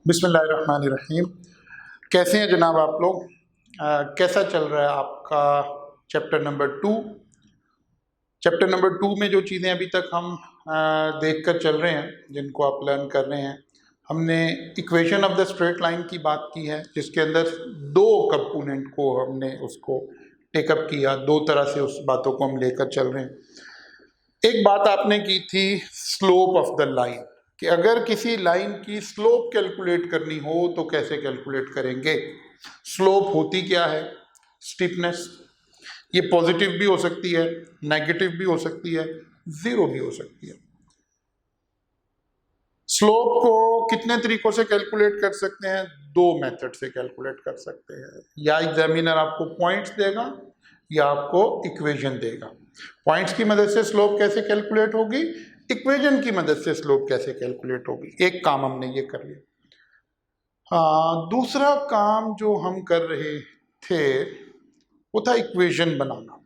बिस्मिल्लाहिर्रहमानिर्रहीम। कैसे हैं जनाब आप लोग? कैसा चल रहा है आपका चैप्टर नंबर टू में जो चीज़ें अभी तक हम देख कर चल रहे हैं, जिनको आप लर्न कर रहे हैं। हमने equation of the straight line की बात की है, जिसके अंदर दो कंपोनेंट को हमने उसको टेकअप किया, दो तरह से उस बातों को हम लेकर चल रहे हैं। एक बात आपने की थी स्लोप ऑफ द लाइन, कि अगर किसी लाइन की स्लोप कैलकुलेट करनी हो तो कैसे कैलकुलेट करेंगे। स्लोप होती क्या है? स्टीपनेस। ये पॉजिटिव भी हो सकती है, नेगेटिव भी हो सकती है, जीरो भी हो सकती है। स्लोप को कितने तरीकों से कैलकुलेट कर सकते हैं? दो मेथड से कैलकुलेट कर सकते हैं। या एग्जामिनर आपको पॉइंट्स देगा या आपको इक्वेशन देगा। पॉइंट्स की मदद से स्लोप कैसे कैलकुलेट होगी, इक्वेशन की मदद से स्लोप कैसे कैलकुलेट होगी। एक काम हमने ये कर लिया। हाँ, दूसरा काम जो हम कर रहे थे वो था इक्वेशन बनाना।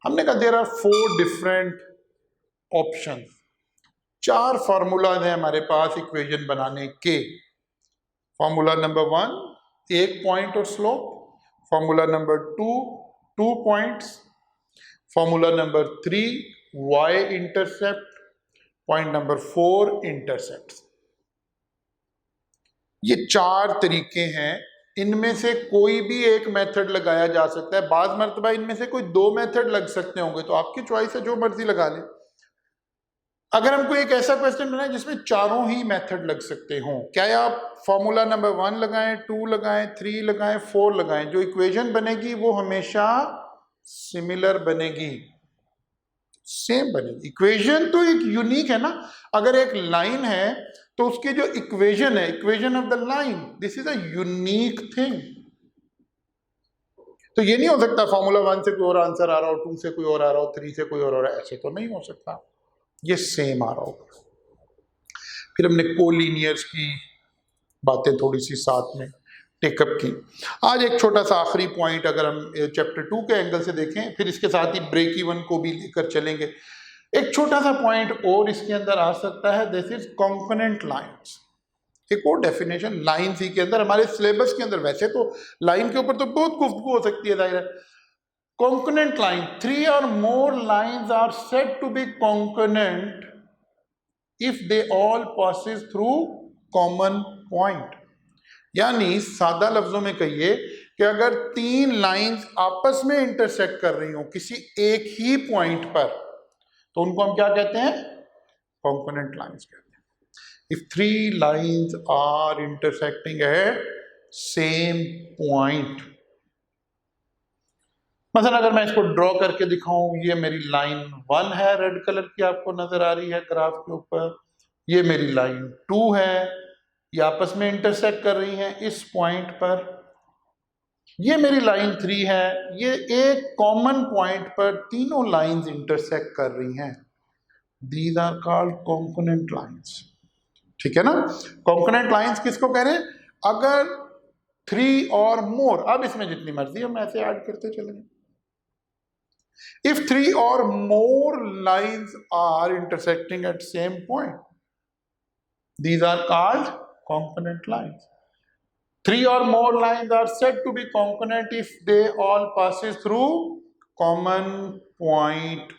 हमने कहा there are 4 different option, 4 formulas हैं हमारे पास इक्वेशन बनाने के। फार्मूला नंबर 1 1 पॉइंट और slope, formula number 2 2 points, formula number 3 y intercept, point number 4 intercept. ये 4 तरीके हैं। इनमें से कोई भी एक मेथड लगाया जा सकता है। बाज मर्तबा इनमें से कोई 2 मेथड लग सकते होंगे, तो आपकी चॉइस है, जो मर्जी लगा ले। अगर हमको एक ऐसा क्वेश्चन बनाए जिसमें चारों ही मेथड लग सकते हों, क्या आप फार्मूला नंबर 1 लगाएं, 2 लगाएं, 3 लगाएं, 4 लगाएं, जो इक्वेशन बनेगी वो हमेशा सिमिलर बनेगी, सेम बनेगी। इक्वेशन तो एक यूनिक है ना। अगर एक लाइन है तो उसकी जो इक्वेशन है, equation of the line, this is a unique thing. तो ये नहीं हो सकता फार्मूला 1 से कोई और आंसर आ रहा हो, 2 से कोई और आ रहा हो, 3 से कोई और आ रहा है, ऐसे तो नहीं हो सकता। ये सेम आ रहा होगा। फिर हमने कोलिनियर्स की बातें थोड़ी सी साथ में टेकअप की। आज एक छोटा सा आखिरी पॉइंट अगर हम चैप्टर 2 के एंगल से देखें, फिर इसके साथ ही ब्रेक इवन को भी लेकर चलेंगे। एक छोटा सा पॉइंट और इसके अंदर आ सकता है, दिस इज कॉम्पोनेंट लाइंस। एक और डेफिनेशन लाइन सी के अंदर, हमारे सिलेबस के अंदर वैसे तो लाइन के ऊपर तो बहुत गुफ्तगू हो सकती है, जाहिर है। कॉन्कोनेंट line, 3 or more lines are said to be concurrent if they all passes through common point। यानी सादा लफ्जों में कहिए कि अगर 3 लाइंस आपस में इंटरसेक्ट कर रही हो किसी एक ही पॉइंट पर, तो उनको हम क्या कहते हैं? कॉम्पोनेंट लाइंस कहते हैं। If 3 lines are intersecting at same point, मसलन अगर मैं इसको ड्रॉ करके दिखाऊं, ये मेरी लाइन 1 है, रेड कलर की आपको नजर आ रही है ग्राफ के ऊपर। ये मेरी लाइन 2 है, ये आपस में इंटरसेक्ट कर रही हैं इस पॉइंट पर। ये मेरी लाइन 3 है, ये एक कॉमन पॉइंट पर तीनों लाइंस इंटरसेक्ट कर रही हैं। These are called component lines. ठीक है ना? कॉम्पोनेंट लाइंस किसको कह रहे हैं? अगर 3 और मोर, अब इसमें जितनी मर्जी हम ऐसे ऐड करते चलेंगे। If 3 or more lines are intersecting at same point, these are called component lines. 3 or more lines are said to be component if they all passes through common point.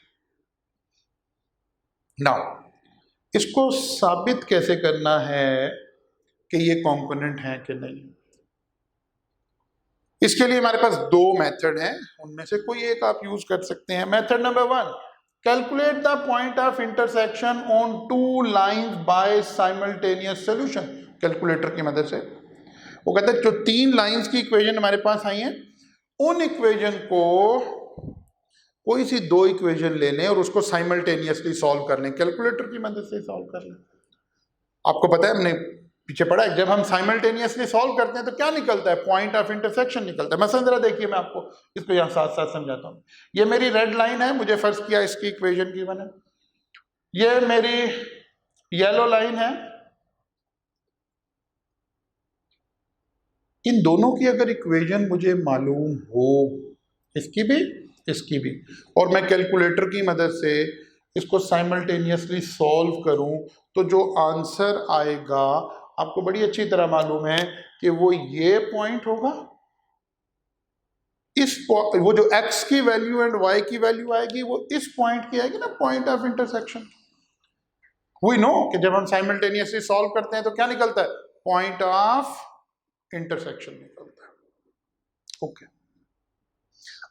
Now, इसको साबित कैसे करना है कि ये component है कि नहीं? इसके लिए हमारे पास 2 मेथड हैं, उनमें से कोई एक आप यूज कर सकते हैं। Method number 1, calculate the point of intersection on 2 lines bye simultaneous solution. Calculator की मदद से वो कहते हैं जो 3 लाइंस की इक्वेशन हमारे पास आई हैं, उन इक्वेशन को कोई सी 2 इक्वेशन ले लें और उसको साइमल्टेनियसली सॉल्व कर लें, कैलकुलेटर की मदद से सॉल्व कर लें। आपको पता है, हमने पीछे पढ़ा है, जब हम साइमल्टेनियसली सॉल्व करते हैं तो क्या निकलता है? पॉइंट ऑफ इंटरसेक्शन निकलता है। मसलन जरा देखिए, मैं आपको इसको यहाँ साथ साथ समझाता हूँ। ये मेरी रेड लाइन है, मुझे फर्ज किया इसकी इक्वेशन की बने। ये मेरी येलो लाइन है। इन दोनों की अगर इक्वेशन मुझे मालूम हो, इसकी भी इसकी भी, और मैं कैलकुलेटर की मदद से इसको साइमल्टेनियसली सॉल्व करूं, तो जो आंसर आएगा आपको बड़ी अच्छी तरह मालूम है कि वो ये पॉइंट होगा, वो जो x की वैल्यू एंड y की वैल्यू आएगी वो इस पॉइंट की आएगी ना, point of intersection. We know कि जब हम साइमल्टेनियसली सॉल्व करते हैं तो क्या निकलता है, पॉइंट ऑफ इंटरसेक्शन निकलता है। ओके,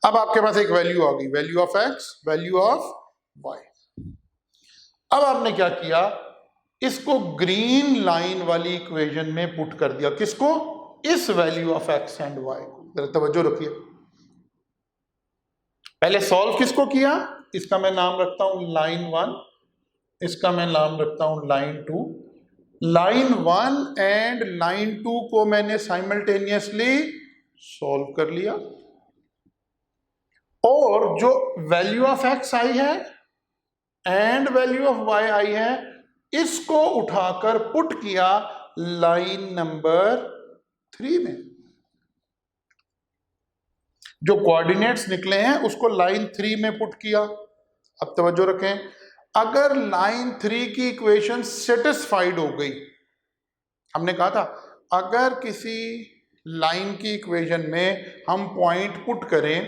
अब आपके पास एक वैल्यू आ गई, value of x, value of y। अब आपने क्या किया, इसको ग्रीन लाइन वाली इक्वेशन में पुट कर दिया। किसको, इस value of x and y को। जरा तवज्जो रखिए, पहले सॉल्व किसको किया, इसका मैं नाम रखता हूं लाइन 1, इसका मैं नाम रखता हूं लाइन 2। लाइन 1 एंड लाइन 2 को मैंने साइमल्टेनियसली सॉल्व कर लिया, और जो वैल्यू ऑफ x आई है एंड वैल्यू ऑफ y आई है, इसको उठाकर पुट किया लाइन नंबर 3 में। जो कोऑर्डिनेट्स निकले हैं उसको लाइन 3 में पुट किया। अब तवज्जो रखें, अगर लाइन 3 की इक्वेशन सेटिस्फाइड हो गई, हमने कहा था अगर किसी लाइन की इक्वेशन में हम पॉइंट पुट करें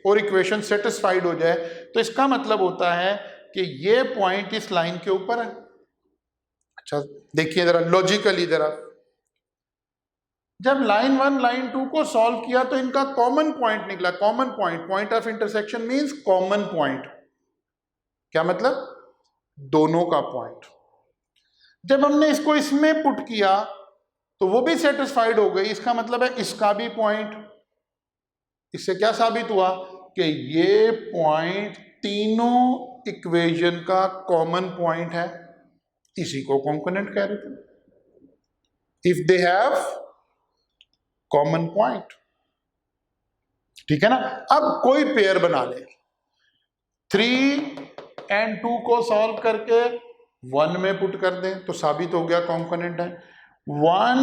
और इक्वेशन सेटिस्फाइड हो जाए तो इसका मतलब होता है कि ये पॉइंट इस लाइन के ऊपर है। अच्छा देखिए जरा लॉजिकली, जरा जब लाइन 1 लाइन 2 को सॉल्व किया तो इनका कॉमन पॉइंट निकला, common point, point of intersection means common point. क्या मतलब, दोनों का पॉइंट। जब हमने इसको इसमें पुट किया तो वो भी सेटिस्फाइड हो गई, इसका मतलब है इसका भी पॉइंट। इससे क्या साबित हुआ कि ये पॉइंट तीनों इक्वेशन का कॉमन पॉइंट है, इसी को कॉम्पोनेंट कह रहे थे, if they have common point. ठीक है ना। अब कोई पेयर बना ले, 3 एंड 2 को सॉल्व करके 1 में पुट कर दें तो साबित हो गया कॉम्पोनेंट है। 1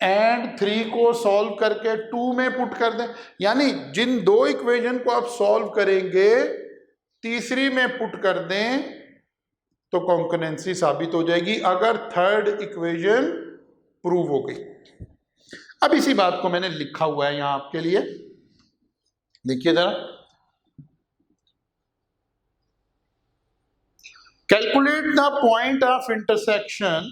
एंड 3 को सॉल्व करके 2 में पुट कर दें, यानी जिन दो इक्वेशन को आप सॉल्व करेंगे तीसरी में पुट कर दें तो कॉन्करेंसी साबित हो जाएगी, अगर थर्ड इक्वेशन प्रूव हो गई। अब इसी बात को मैंने लिखा हुआ है यहां आपके लिए, देखिए जरा, calculate the point of intersection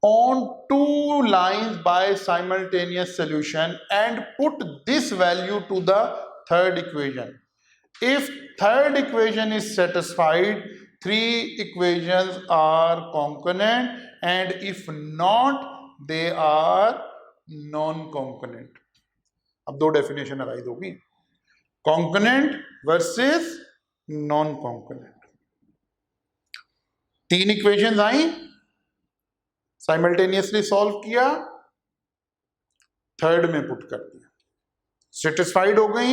on two lines by simultaneous solution and put this value to the third equation. If third equation is satisfied, three equations are concurrent, and if not, they are non-concurrent. अब दो definition arise होगी, concurrent versus non-concurrent। तीन equations आई, simultaneously solve किया, third में put कर दिया, satisfied हो गई,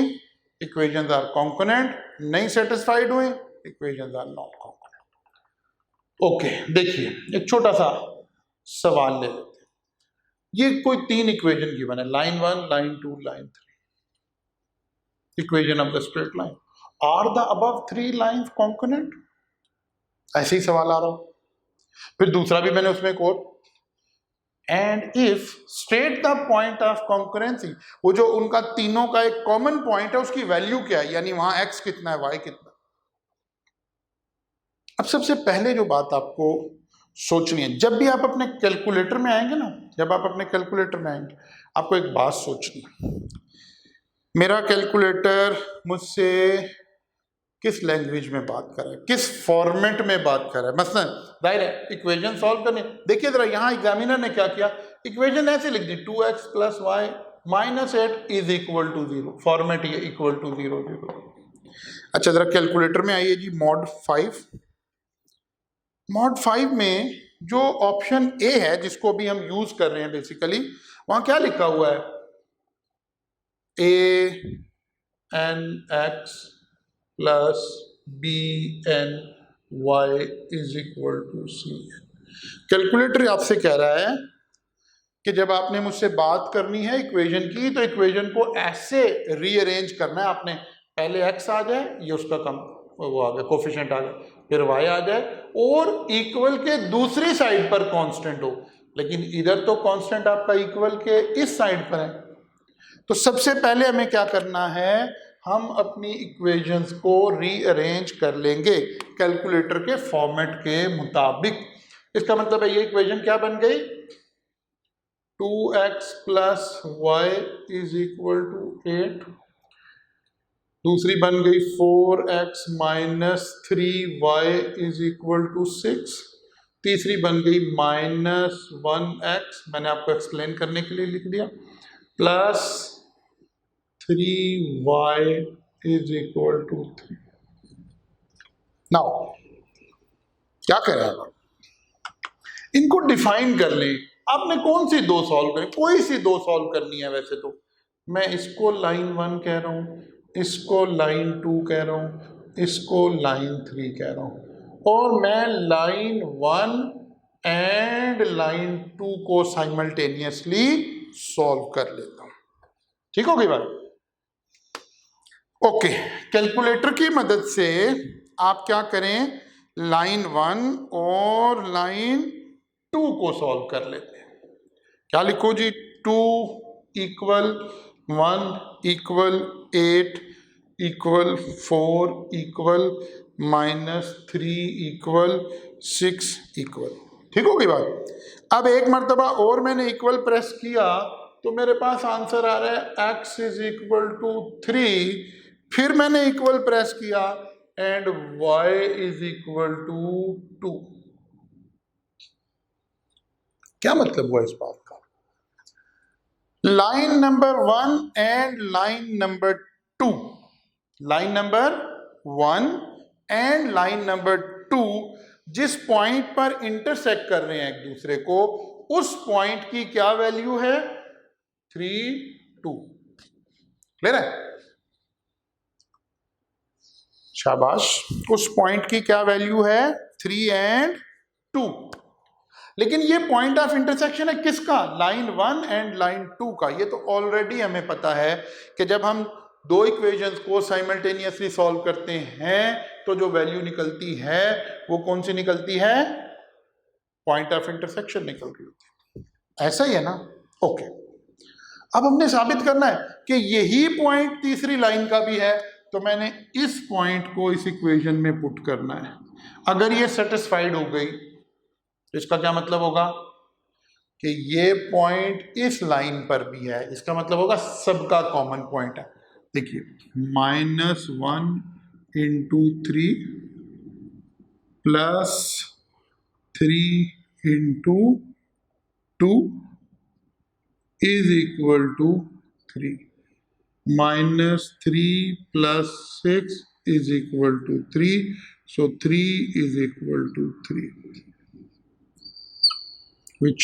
इक्वेशंस आर कॉन्करेंट, नहीं सेटिस्फाइड हुए, equations are not concurrent. Okay देखिए एक छोटा सा सवाल ले लेते हैं, ये कोई तीन इक्वेशन गिवन है, line 1 line 2 line 3, equation of the straight line, are the above 3 lines concurrent? ऐसे ही सवाल आ रहा हो। फिर दूसरा भी मैंने उसमें एक और, and if state the point of concurrency, वो जो उनका तीनों का एक कॉमन पॉइंट है उसकी वैल्यू क्या है, यानी वहां x कितना है, y कितना। अब सबसे पहले जो बात आपको सोचनी है, जब भी आप अपने कैलकुलेटर में आएंगे ना, जब आप अपने कैलकुलेटर में आएंगे आपको एक बात सोचनी है, मेरा कैलकुलेटर मुझसे किस लैंग्वेज में बात कर रहा है, किस फॉर्मेट में बात कर रहा है। मसलन जाहिर है इक्वेशन सॉल्व करने, देखिए जरा यहाँ एग्जामिनर ने क्या किया, इक्वेशन ऐसे लिख दी 2x + y - 8 is equal to 0, format ये इक्वल टू 0 0। अच्छा जरा कैलकुलेटर में आइए जी, मॉड 5। मॉड 5 में जो ऑप्शन ए है जिसको भी हम यूज कर रहे हैं बेसिकली, वहां क्या लिखा हुआ है, a(n(x + b(n(y) is equal to c)। Calculator आपसे कह रहा है कि जब आपने मुझसे बात करनी है इक्वेशन की तो इक्वेशन को ऐसे रीअरेंज करना है, आपने पहले x आ जाए, ये उसका कम वो आ गया कोफिशिएंट आ गया, फिर y आ जाए और इक्वल के दूसरी साइड पर कांस्टेंट हो, लेकिन इधर तो कांस्टेंट आपका इक्वल के इस साइड पर है। तो सबसे पहले हमें क्या करना है, हम अपनी इक्वेशंस को रीअरेंज कर लेंगे कैलकुलेटर के फॉर्मेट के मुताबिक। इसका मतलब है ये इक्वेशन क्या बन गई, 2x plus y is equal to 8, दूसरी बन गई 4x minus 3y is equal to 6, तीसरी बन गई माइनस 1x, मैंने आपको एक्सप्लेन करने के लिए लिख दिया, plus 3y is equal to 3। Now क्या करें आप, इनको डिफाइन कर लें। आपने कौन सी दो सॉल्व करें, कोई सी दो सॉल्व करनी है। वैसे तो मैं इसको लाइन 1 कह रहा हूँ, इसको लाइन 2 कह रहा हूँ, इसको लाइन 3 कह रहा हूँ, और मैं लाइन 1 एंड लाइन 2 को साइमल्टेनियसली सॉल्व कर लेता हूँ। ठीक हो गई बात? ओके, कैलकुलेटर की मदद से आप क्या करें, लाइन 1 और लाइन 2 को सॉल्व कर लेते हैं। क्या लिखो जी, 2 equal 1 equal 8 equal 4 equal minus 3 equal 6 equal. ठीक हो गई बात? अब एक मरतबा और मैंने इक्वल प्रेस किया तो मेरे पास आंसर आ रहा है x इज इक्वल टू 3, फिर मैंने इक्वल प्रेस किया and y is equal to 2। क्या मतलब हुआ इस बात का? Line number 1 and line number 2, line number 1 and line number 2 जिस पॉइंट पर इंटरसेक्ट कर रहे हैं एक दूसरे को, उस पॉइंट की क्या वैल्यू है, 3 2। क्लियर है? शाबाश, उस पॉइंट की क्या वैल्यू है, 3 एंड 2। लेकिन ये पॉइंट ऑफ इंटरसेक्शन है किसका, लाइन 1 एंड लाइन 2 का। ये तो ऑलरेडी हमें पता है कि जब हम दो इक्वेशंस को साइमल्टेनियसली सॉल्व करते हैं तो जो वैल्यू निकलती है वो कौन सी निकलती है, पॉइंट ऑफ इंटरसेक्शन निकल रही होती है। ऐसा ही है ना? ओके, अब हमने साबित करना है कि यही पॉइंट तीसरी लाइन का भी है, तो मैंने इस पॉइंट को इस इक्वेशन में पुट करना है। अगर ये सेटिस्फाइड हो गई तो इसका क्या मतलब होगा कि ये पॉइंट इस लाइन पर भी है, इसका मतलब होगा सबका कॉमन पॉइंट है। देखिए, -1 into 3 plus 3 into 2 is equal to 3, -3 plus 6 is equal to 3, so 3 is equal to 3, which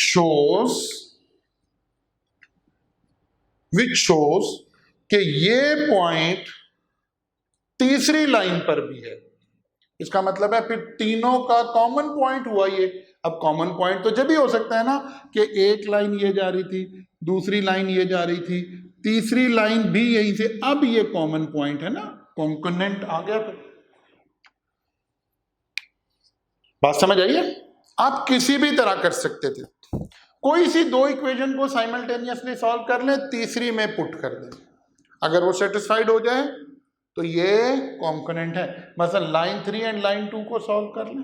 shows कि ये पॉइंट तीसरी लाइन पर भी है। इसका मतलब है फिर तीनों का कॉमन पॉइंट हुआ ये। अब कॉमन पॉइंट तो जब भी हो सकता है ना कि एक लाइन ये जा रही थी, दूसरी लाइन ये जा रही थी, तीसरी लाइन भी यहीं से, अब ये कॉमन पॉइंट है ना, कॉम्पोनेंट आ गया। फिर बात समझ आई है? आप किसी भी तरह कर सकते थे, कोई सी दो इक्वेशन को साइमल्टेनियसली सॉल्व कर लें, तीसरी में पुट कर दें, अगर वो सेटिस्फाइड हो जाए तो ये कॉम्पोनेंट है। मतलब लाइन 3 एंड लाइन 2 को सॉल्व कर लें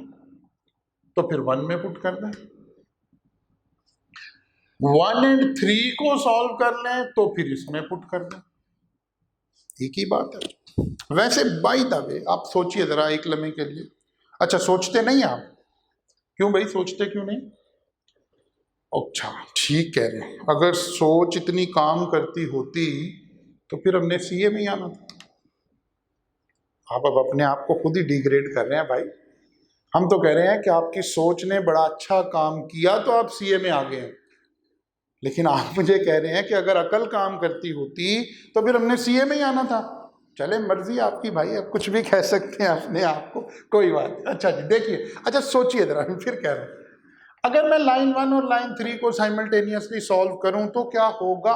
तो फिर 1 में पुट कर दें, 1 एंड 3 को सॉल्व कर लें तो फिर इसमें पुट कर दें। एक ही बात है। वैसे बाय द वे आप सोचिए जरा एक लम्हे के लिए। अच्छा, सोचते नहीं आप? क्यों भाई, सोचते क्यों नहीं? अच्छा, ठीक कह रहे हैं। अगर सोच इतनी काम करती होती तो फिर हमने सीए में ही आना था। आप अब अपने आप को खुद ही डिग्रेड कर रहे हैं भाई। हम तो कह रहे हैं कि आपकी सोच ने बड़ा अच्छा काम किया तो आप सीए में आ गए हैं, लेकिन आप मुझे कह रहे हैं कि अगर अकल काम करती होती तो फिर हमने सीए में ही आना था। चले, मर्जी आपकी भाई, अब कुछ भी कह सकते हैं अपने आप को, कोई बात नहीं। अच्छा जी, देखिए, अच्छा सोचिए जरा, फिर कह रहे हैं अगर मैं लाइन 1 और लाइन 3 को साइमल्टेनियसली सॉल्व करूं तो क्या होगा,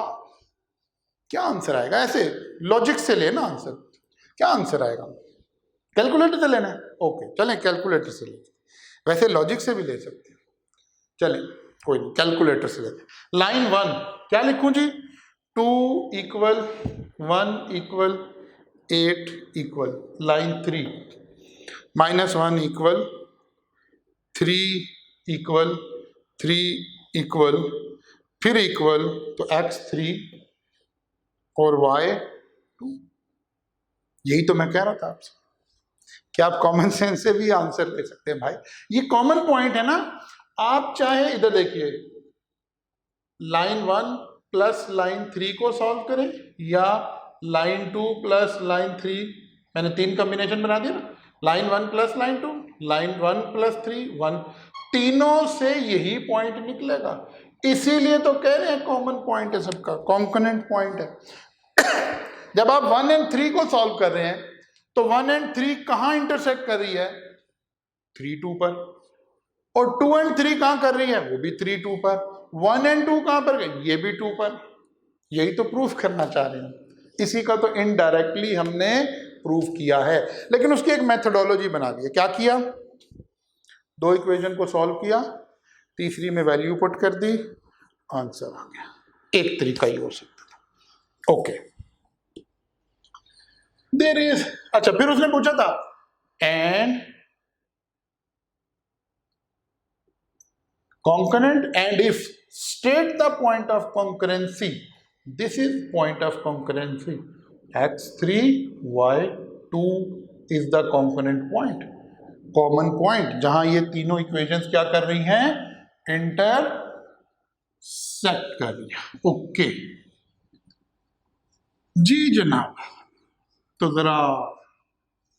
क्या आंसर आएगा? ऐसे लॉजिक से लेना आंसर, क्या आंसर आएगा? कैलकुलेटर से लेना है, ओके चलें कैलकुलेटर से लेते, वैसे लॉजिक से भी ले सकते हैं, चलें कोई नहीं कैलकुलेटर से लेते हैं। लाइन 1 क्या लिखूं जी, 2 equal 1 equal 8 equal, line 3 -1 equal 3 equal 3 equal, फिर इक्वल तो x3 और y2। यही तो मैं कह रहा था आपसे कि आप कॉमन सेंस से भी आंसर ले सकते हैं भाई, ये कॉमन पॉइंट है ना। आप चाहे इधर देखिए लाइन 1 प्लस लाइन 3 को सॉल्व करें या लाइन 2 प्लस लाइन 3, मैंने 3 कॉम्बिनेशन बना दिया ना, line 1 plus line 2, line 1 plus 3 1, तीनों से यही पॉइंट निकलेगा, इसीलिए तो कह रहे हैं कॉमन पॉइंट है सबका, कॉन्कनेंट पॉइंट है। जब आप 1 और 3 को सॉल्व कर रहे हैं तो 1 और 3 कहां इंटरसेक्ट कर रही है, 3 2 पर, और 2 और 3 कहां कर रही है, वो भी 3 2 पर, 1 और 2 कहां पर गए, ये भी 2 पर। यही तो प्रूफ करना चाह रहे हैं, इसी का तो इनडायरेक्टली हमने प्रूफ किया है, लेकिन उसकी एक मेथोडोलॉजी बना दी है। क्या किया, 2 इक्वेशन को सॉल्व किया, तीसरी में वैल्यू पुट कर दी, आंसर आ गया। एक तरीका ही हो सकता था, ओके देयर इज, अच्छा फिर उसने पूछा था and concurrent and if state the point of concurrency, this is point of concurrency, x3 y2 is the concurrent point, common point जहां ये तीनों इक्वेशंस क्या कर रही हैं, इंटरसेक्ट कर रही है, ओके जी जनाब। तो जरा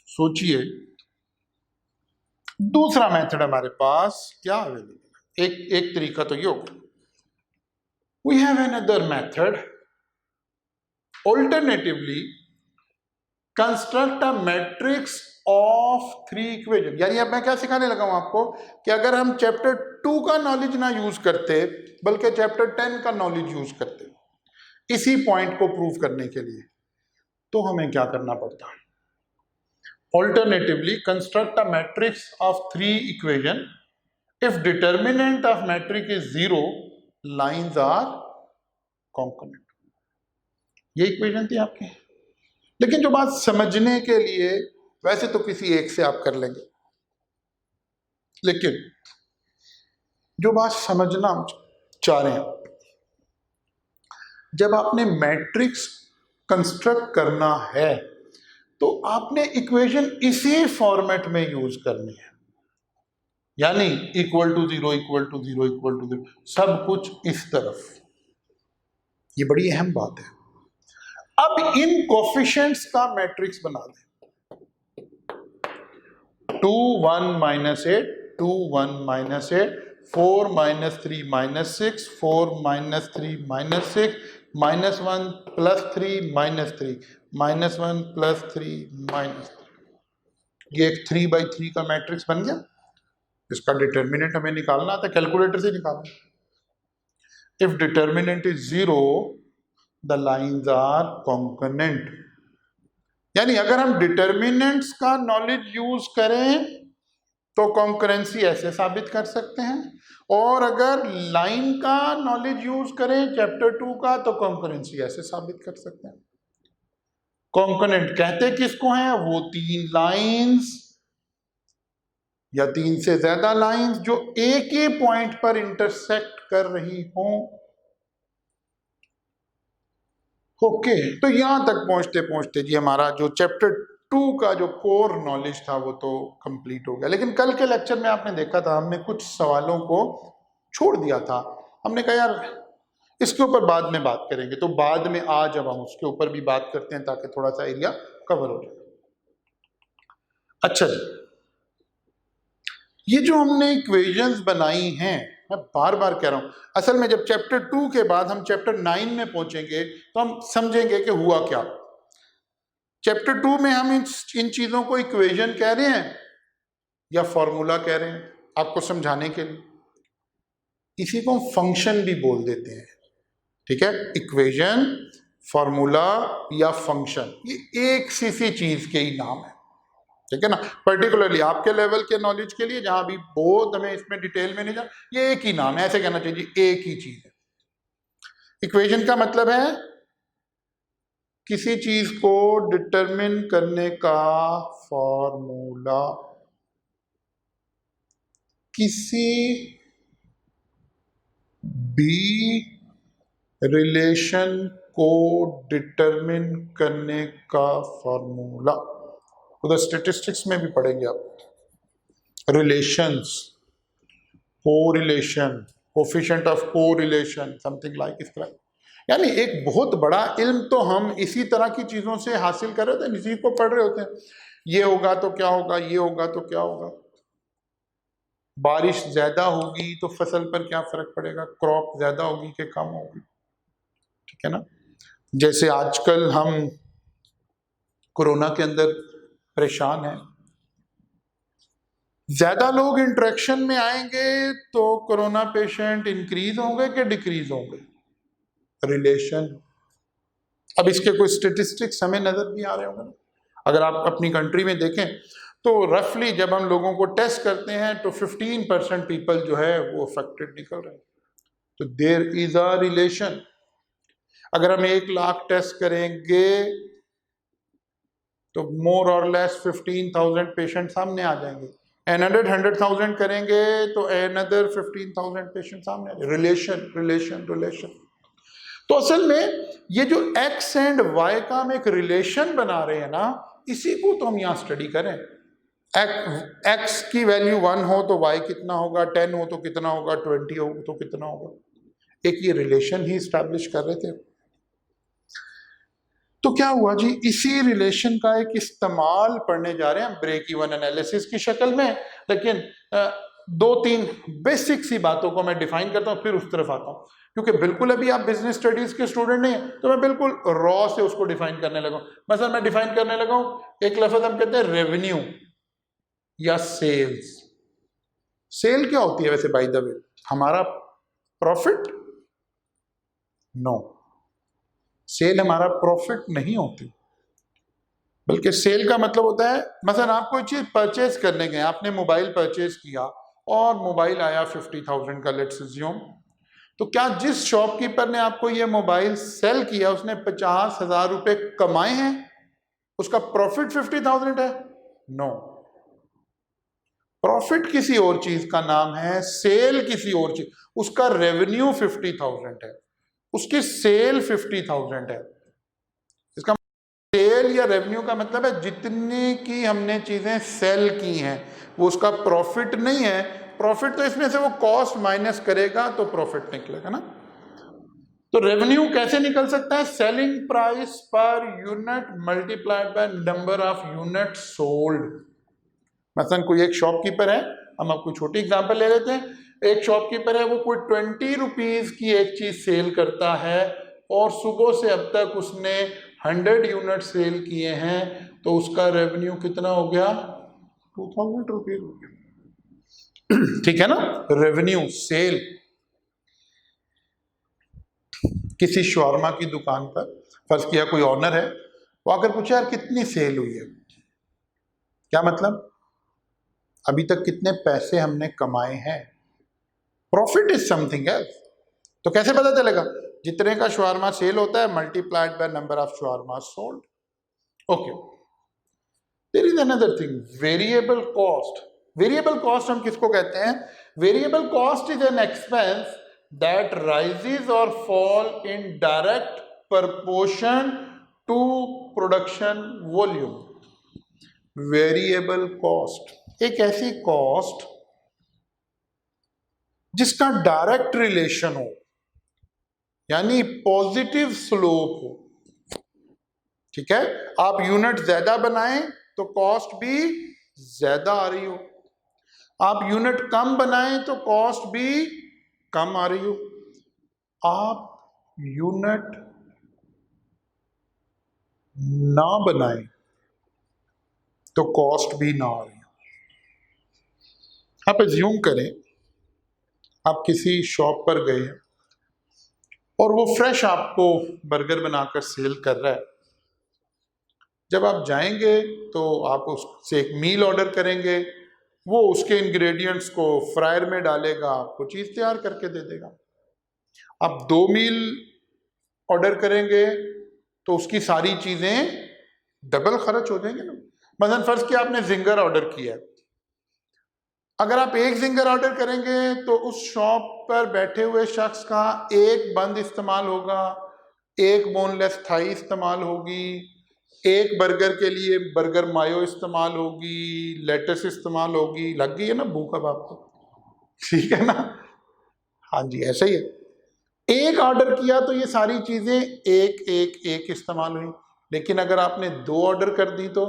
सोचिए दूसरा मेथड हमारे पास क्या अवेलेबल, एक तरीका तो ये होगा, we have another method, alternatively construct a matrix of 3 equation. यानी अब मैं क्या सिखाने लगा हूं आपको कि अगर हम चैप्टर 2 का नॉलेज ना यूज करते बल्कि चैप्टर 10 का नॉलेज यूज करते इसी पॉइंट को प्रूव करने के लिए, तो हमें क्या करना पड़ता, alternatively construct a matrix of 3 equation, if determinant of matrix is 0 lines are concurrent। ये इक्वेशन थी आपकी, लेकिन जो बात समझने के लिए, वैसे तो किसी एक से आप कर लेंगे, लेकिन जो बात समझना चाह रहे हैं, जब आपने मैट्रिक्स कंस्ट्रक्ट करना है तो आपने इक्वेशन इसी फॉर्मेट में यूज करनी है, यानी equal to 0 equal to 0 equal to 0, सब कुछ इस तरफ, ये बड़ी अहम बात है। अब इन कोफिशिएंट्स का मैट्रिक्स बना दें, 2 1 -8 2 1 -8 4 -3 -6 4 -3 -6 -1 +3 -3 -1 +3 -3, ये एक 3 by 3 का मैट्रिक्स बन गया। इसका डिटर्मिनेंट हमें निकालना था, कैलकुलेटर से निकालना। If determinant is 0 the lines are concurrent, यानी अगर हम डिटर्मिनेंट्स का नॉलेज यूज करें तो कॉन्करेंसी ऐसे साबित कर सकते हैं, और अगर लाइन का नॉलेज यूज करें चैप्टर 2 का तो कॉन्करेंसी ऐसे साबित कर सकते हैं। कॉन्कनेंट कहते किसको हैं, वो 3 लाइंस या 3 से ज्यादा लाइंस जो एक ही पॉइंट पर इंटरसेक्ट कर रही हों। ओके, तो यहां तक पहुंचते पहुंचते जी हमारा जो चैप्टर 2 का जो कोर नॉलेज था वो तो कंप्लीट हो गया। लेकिन कल के लेक्चर में आपने देखा था हमने कुछ सवालों को छोड़ दिया था, हमने कहा यार इसके ऊपर बाद में बात करेंगे, तो बाद में आज अब हम उसके ऊपर भी बात करते हैं ताकि थोड़ा सा एरिया कवर हो जाए। अच्छा जी, ये जो हमने इक्वेशंस बनाई हैं, मैं बार बार कह रहा हूं, असल में जब चैप्टर 2 के बाद हम चैप्टर 9 में पहुंचेंगे तो हम समझेंगे कि हुआ क्या। चैप्टर 2 में हम इन चीजों को इक्वेशन कह रहे हैं या फॉर्मूला कह रहे हैं आपको समझाने के लिए, इसी को हम फंक्शन भी बोल देते हैं, ठीक है। इक्वेशन, फॉर्मूला या फंक्शन, ये एक सी चीज के ही नाम है। ठीक है ना। पर्टिकुलरली आपके लेवल के नॉलेज के लिए, जहां भी बहुत हमें इसमें डिटेल में नहीं जाना, ये एक ही नाम है, ऐसे कहना चाहिए जी, एक ही चीज है। इक्वेशन का मतलब है किसी चीज को डिटरमिन करने का फॉर्मूला, किसी भी रिलेशन को डिटरमिन करने का फॉर्मूला। उधर स्टेटिस्टिक्स में भी पढ़ेंगे आप, relations, correlation, coefficient of correlation, something like इस तरह। यानी एक बहुत बड़ा इल्म तो हम इसी तरह की चीजों से हासिल कर रहे होते हैं, इसी को पढ़ रहे होते हैं। ये होगा तो क्या होगा, ये होगा तो क्या होगा, बारिश ज्यादा होगी तो फसल पर क्या फर्क पड़ेगा, क्रॉप ज्यादा होगी कि कम होगी, ठीक है ना। जैसे आजकल हम कोरोना के अंदर परेशान हैं, ज्यादा लोग इंटरेक्शन में आएंगे तो कोरोना पेशेंट इंक्रीज होंगे कि डिक्रीज होंगे, रिलेशन। अब इसके कोई स्टेटिस्टिक्स हमें नजर नहीं आ रहे होंगे ना। अगर आप अपनी कंट्री में देखें तो रफली जब हम लोगों को टेस्ट करते हैं तो 15% पीपल जो है वो अफेक्टेड निकल रहे हैं। तो देयर इज अ रिलेशन। अगर हम 1 लाख टेस्ट करेंगे तो मोर और लेस 15,000 पेशेंट सामने आ जाएंगे। एनदर 100,000 करेंगे तो अनदर 15,000 पेशेंट सामने आ जाएंगे। Relation relation relation. तो असल में ये जो एक्स एंड वाई का हम एक रिलेशन बना रहे हैं ना, इसी को तो हम यहाँ स्टडी करें। एक्स की वैल्यू 1 हो तो वाई कितना होगा, 10 हो तो कितना होगा, 20 हो तो कितना होगा। एक ये रिलेशन ही स्टैब्लिश कर रहे थे। तो क्या हुआ जी, इसी रिलेशन का एक इस्तेमाल पढ़ने जा रहे हैं ब्रेक इवन एनालिसिस की शक्ल में। लेकिन 2-3 बेसिक सी बातों को मैं डिफाइन करता हूँ, फिर उस तरफ आता हूँ, क्योंकि बिल्कुल अभी आप बिजनेस स्टडीज के स्टूडेंट नहीं है, तो मैं बिल्कुल रॉ से उसको डिफाइन करने लगा। मतलब मैं डिफाइन करने लगा हूँ, एक लफ्ज हम कहते हैं रेवेन्यू या सेल्स। सेल क्या होती है वैसे बाय द वे, हमारा प्रॉफिट? नो, सेल हमारा प्रॉफिट नहीं होती, बल्कि सेल का मतलब होता है, मसलन आप कोई चीज परचेज करने गए, आपने मोबाइल परचेज किया और मोबाइल आया 50,000 का, लेट्स अज्यूम। तो क्या जिस शॉपकीपर ने आपको ये मोबाइल सेल किया उसने 50,000 रुपए कमाए हैं, उसका प्रॉफिट 50,000 है? नो, प्रॉफिट किसी और चीज का नाम है, सेल किसी और चीज, उसका रेवेन्यू 50,000 है, उसकी सेल 50,000 है। इसका सेल या रेवेन्यू का मतलब है जितनी की हमने चीजें सेल की हैं वो उसका प्रॉफिट नहीं है। प्रॉफिट तो इसमें से वो कॉस्ट माइनस करेगा तो प्रॉफिट निकलेगा ना। तो रेवेन्यू कैसे निकल सकता है? Selling price per unit multiplied by number of unit sold. मतलब कोई एक शॉपकीपर है, हम आपको छोटी एग्जांपल ले लेते हैं, एक शॉपकीपर है वो कोई 20 रुपीज की एक चीज सेल करता है और सुबह से अब तक उसने 100 यूनिट सेल किए हैं, तो उसका रेवेन्यू कितना हो गया? 2,000 रुपीज हो गया। ठीक है ना, रेवेन्यू सेल। किसी शॉर्मा की दुकान पर फर्ज किया कोई ऑनर है, वो आकर पूछे यार कितनी सेल हुई है, क्या मतलब अभी तक कितने पैसे हमने कमाए हैं। Profit is something else. तो कैसे पता चलेगा? जितने का शवारमा सेल होता है multiplied by number of shawarma sold. Okay, there is another thing, variable cost. Variable cost हम किसको कहते हैं? Variable cost is an expense that rises और fall in direct proportion to production volume. Variable cost एक ऐसी cost जिसका direct relation हो, यानी पॉजिटिव स्लोप हो। ठीक है, आप यूनिट ज्यादा बनाएं तो कॉस्ट भी ज्यादा आ रही हो, आप यूनिट कम बनाएं तो कॉस्ट भी कम आ रही हो, आप यूनिट ना बनाएं तो कॉस्ट भी ना आ रही हो। आप अज्यूम करें आप किसी शॉप पर गए और वो फ्रेश आपको बर्गर बनाकर सेल कर रहा है, जब आप जाएंगे तो आप उससे एक मील ऑर्डर करेंगे, वो उसके इंग्रेडिएंट्स को फ्रायर में डालेगा, आपको चीज तैयार करके दे देगा। आप 2 मील ऑर्डर करेंगे तो उसकी सारी चीजें डबल खर्च हो जाएंगे ना। मसलन फर्ज किया आपने जिंगर ऑर्डर किया है, अगर आप एक जिंगर ऑर्डर करेंगे तो उस शॉप पर बैठे हुए शख्स का एक बंद इस्तेमाल होगा, एक बोनलेस थाई इस्तेमाल होगी, एक बर्गर के लिए बर्गर मायो इस्तेमाल होगी, लेटस इस्तेमाल होगी। लग गई है ना भूख अब आपको, ठीक है ना? हाँ जी, ऐसा ही है। एक ऑर्डर किया तो ये सारी चीजें एक एक एक इस्तेमाल हुई, लेकिन अगर आपने 2 ऑर्डर कर दी तो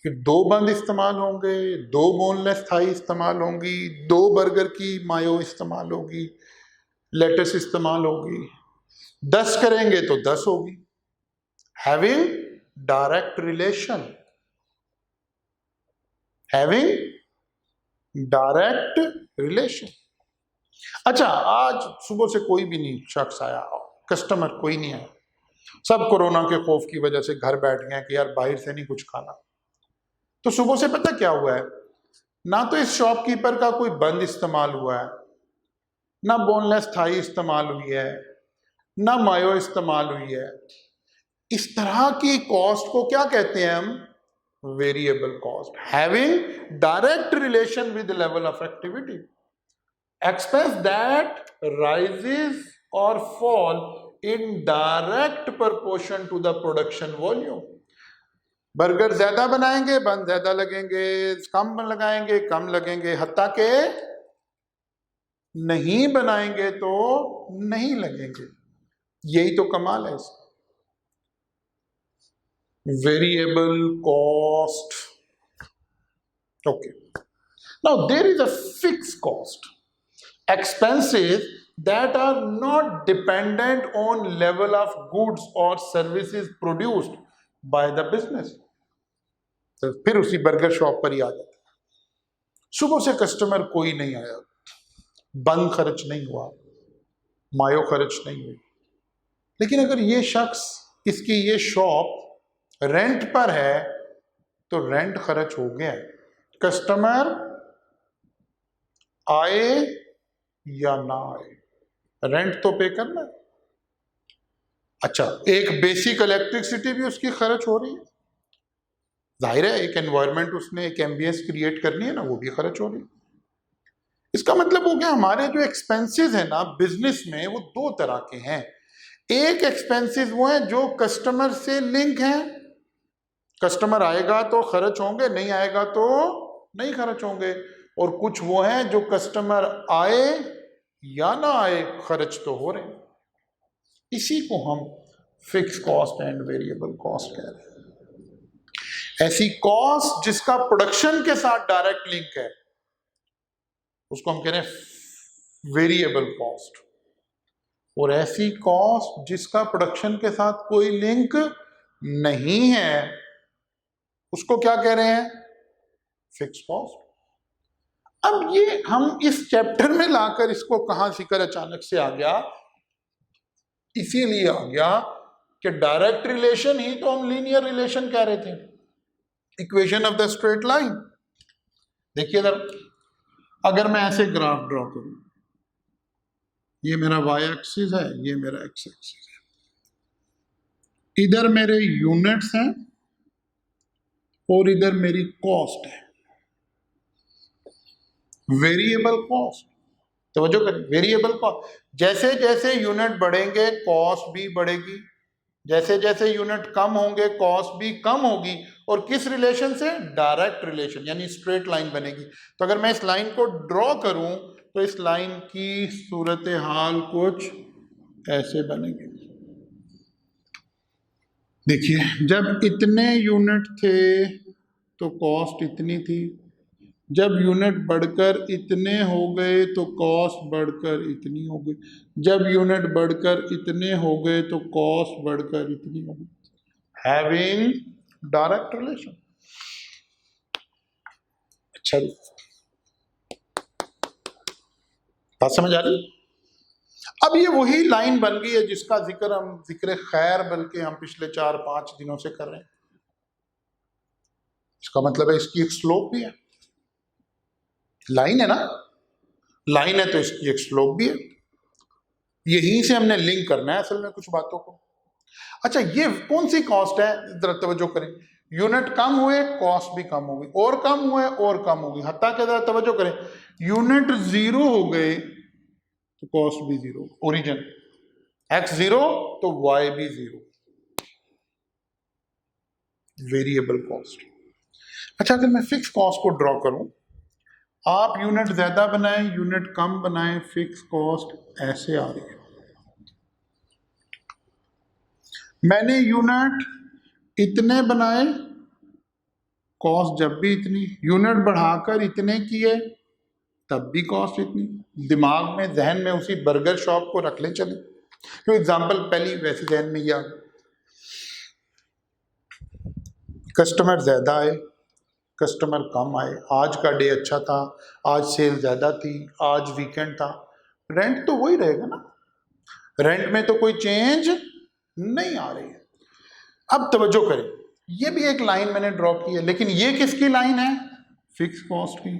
फिर 2 बंद इस्तेमाल होंगे, 2 बोनलेस थाई इस्तेमाल होंगी, 2 बर्गर की मायो इस्तेमाल होगी, लेटस इस्तेमाल होगी। 10 करेंगे तो 10 होगी। Having direct relation, having direct relation. अच्छा, आज सुबह से कोई भी नहीं शख्स आया, कस्टमर कोई नहीं आया, सब कोरोना के खौफ की वजह से घर बैठ गए कि यार बाहर से नहीं कुछ खाना। तो सुबह से पता क्या हुआ है, ना तो इस शॉपकीपर का कोई बंद इस्तेमाल हुआ है, ना बोनलेस थाई इस्तेमाल हुई है, ना मायो इस्तेमाल हुई है। इस तरह की कॉस्ट को क्या कहते हैं हम? Variable cost, having direct relation with level of activity. Expense that rises और fall in direct proportion to the production volume. Burger ज्यादा बनाएंगे बंद ज्यादा लगेंगे, कम लगाएंगे कम लगेंगे, हत्ता के नहीं बनाएंगे तो नहीं लगेंगे। यही तो कमाल है इसका। Variable cost, okay. Now there is a fix cost, expenses that are not dependent on level of goods or services produced by the business। तो फिर उसी बर्गर शॉप पर ही आ जाता है। सुबह से कस्टमर कोई नहीं आया, बंद खर्च नहीं हुआ, मायो खर्च नहीं हुई, लेकिन अगर ये शख्स, इसकी ये शॉप रेंट पर है तो रेंट खर्च हो गया। कस्टमर आए या ना आए, रेंट तो पे करना है। अच्छा, एक बेसिक इलेक्ट्रिसिटी भी उसकी खर्च हो रही है, जाहिर है एक एनवायरनमेंट, उसने एक एम्बियंस क्रिएट करनी है ना, वो भी खर्च हो रही है। इसका मतलब हो गया हमारे जो एक्सपेंसेस है ना बिजनेस में, वो 2 तरह के हैं। एक एक्सपेंसेस वो है जो कस्टमर से लिंक है, कस्टमर आएगा तो खर्च होंगे, नहीं आएगा तो नहीं खर्च होंगे। और कुछ वो है जो कस्टमर आए या ना आए खर्च तो हो रहे हैं। इसी को हम fix cost and variable cost कह रहे हैं। ऐसी कॉस्ट जिसका प्रोडक्शन के साथ डायरेक्ट लिंक है उसको हम कह रहे हैं वेरिएबल कॉस्ट, और ऐसी कॉस्ट जिसका प्रोडक्शन के साथ कोई लिंक नहीं है उसको क्या कह रहे हैं? Fix cost. अब ये हम इस चैप्टर में लाकर इसको कहां सीकर अचानक से आ गया? इसीलिए आ गया कि डायरेक्ट रिलेशन ही तो हम लीनियर रिलेशन कह रहे थे, equation of the straight line. देखिए इधर, अगर मैं ऐसे ग्राफ ड्रॉ करूं, ये मेरा y एक्सिस है, ये मेरा x एक्सिस है, इधर मेरे यूनिट्स हैं और इधर मेरी कॉस्ट है, वेरिएबल कॉस्ट। तवज्जो करें, वेरिएबल कॉस्ट, जैसे जैसे यूनिट बढ़ेंगे कॉस्ट भी बढ़ेगी, जैसे जैसे यूनिट कम होंगे कॉस्ट भी कम होगी। और किस रिलेशन से? डायरेक्ट रिलेशन, यानी स्ट्रेट लाइन बनेगी। तो अगर मैं इस लाइन को ड्रॉ करूं तो इस लाइन की सूरत हाल कुछ ऐसे बनेगी। देखिए, जब इतने यूनिट थे तो कॉस्ट इतनी थी, जब यूनिट बढ़कर इतने हो गए तो कॉस्ट बढ़कर इतनी हो गई, जब यूनिट बढ़कर इतने हो गए तो कॉस्ट बढ़कर इतनी हो गई। Having direct relation. अच्छा, बात समझ आ रही? अब ये वही लाइन बन गई है जिसका जिक्र हम जिक्र खैर बल्कि हम पिछले 4-5 दिनों से कर रहे हैं। इसका मतलब है इसकी एक स्लोप भी है, लाइन है ना, लाइन है तो इसकी एक स्लोप भी है। यहीं से हमने लिंक करना है असल में कुछ बातों को। अच्छा, ये कौन सी कॉस्ट है, जरा तवज्जो करें। यूनिट कम हुए कॉस्ट भी कम होगी, और कम हुए और कम होगी, हत्ता के जरा तवज्जो करें, यूनिट जीरो हो गए तो कॉस्ट भी जीरो, ओरिजिन एक्स जीरो तो वाई भी जीरो, वेरिएबल कॉस्ट। अच्छा, अगर मैं फिक्स कॉस्ट को ड्रॉ करूं, आप यूनिट ज्यादा बनाएं यूनिट कम बनाएं, फिक्स कॉस्ट ऐसे आ रही है। मैंने यूनिट इतने बनाए, कॉस्ट जब भी इतनी, यूनिट बढ़ाकर इतने किए तब भी कॉस्ट इतनी। दिमाग में जहन में उसी बर्गर शॉप को रख ले चले, तो एग्जांपल पहली वैसे जहन में यह, कस्टमर ज्यादा आए कस्टमर कम आए, आज का डे अच्छा था, आज सेल ज्यादा थी, आज वीकेंड था, रेंट तो वही रहेगा ना, रेंट में तो कोई चेंज नहीं आ रही है। अब तवज्जो करें, ये भी एक लाइन मैंने ड्रॉ की है, लेकिन ये किसकी लाइन है, फिक्स कॉस्ट की।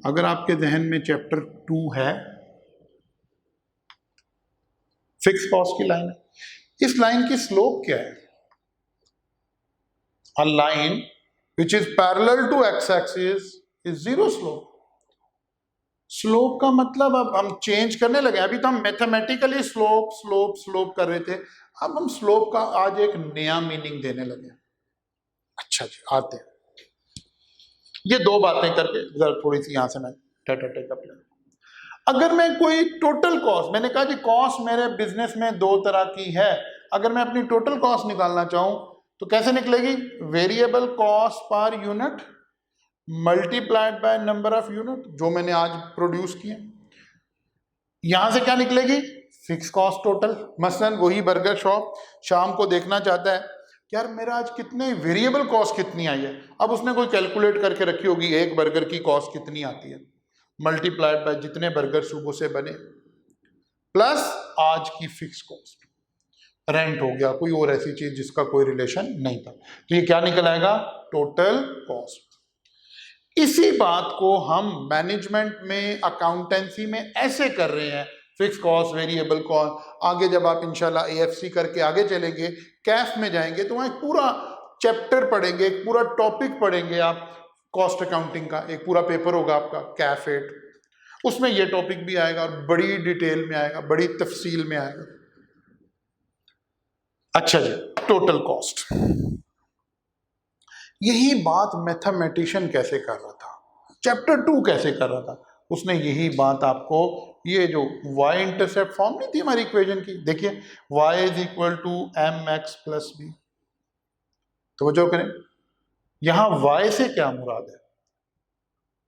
अगर आपके जहन में चैप्टर 2 है, फिक्स कॉस्ट की लाइन है। इस लाइन की स्लोप क्या है, a line which is parallel to x-axis is zero slope। Slope का मतलब अब हम चेंज करने लगे, अभी तो हम मैथमेटिकली स्लोप स्लोप स्लोप कर रहे थे, अब हम स्लोप का आज एक नया मीनिंग देने लगे। अच्छा जी, आते हैं ये दो बातें करके, जरा थोड़ी सी यहां से मैं टेक ले। अगर मैं कोई टोटल कॉस्ट, मैंने कहा कि कॉस्ट मेरे बिजनेस में दो तरह की है, अगर मैं अपनी टोटल कॉस्ट निकालना चाहूं तो कैसे निकलेगी, variable cost per unit multiplied by number of unit जो मैंने आज प्रोड्यूस किए। यहां से क्या निकलेगी, फिक्स कॉस्ट टोटल। मसलन वही बर्गर शॉप शाम को देखना चाहता है यार मेरा आज कितने वेरिएबल कॉस्ट कितनी आई है, अब उसने कोई कैलकुलेट करके रखी होगी एक बर्गर की कॉस्ट कितनी आती है, मल्टीप्लाइड बाय जितने बर्गर सुबह से बने प्लस आज की फिक्स कॉस्ट, रेंट हो गया, कोई और ऐसी चीज जिसका कोई रिलेशन नहीं था, तो ये क्या निकल आएगा, टोटल कॉस्ट। इसी बात को हम मैनेजमेंट में अकाउंटेंसी में ऐसे कर रहे हैं, फिक्स कॉस्ट वेरिएबल कॉस्ट। आगे जब आप इंशाल्लाह AFC करके आगे चलेंगे, कैफ में जाएंगे तो वहां एक पूरा चैप्टर पढ़ेंगे, एक पूरा टॉपिक पढ़ेंगे आप, कॉस्ट अकाउंटिंग का एक पूरा पेपर होगा आपका कैफ 8, उसमें ये टॉपिक भी आएगा और बड़ी डिटेल में आएगा, बड़ी तफसील में आएगा। अच्छा जी, टोटल कॉस्ट, यही बात मैथमेटिशियन कैसे कर रहा था, चैप्टर 2 कैसे कर रहा था, उसने यही बात आपको, ये जो y इंटरसेप्ट फॉर्म नहीं थी हमारी इक्वेशन की, देखिए y is equal to mx plus b, तो जो करें यहां y से क्या मुराद है,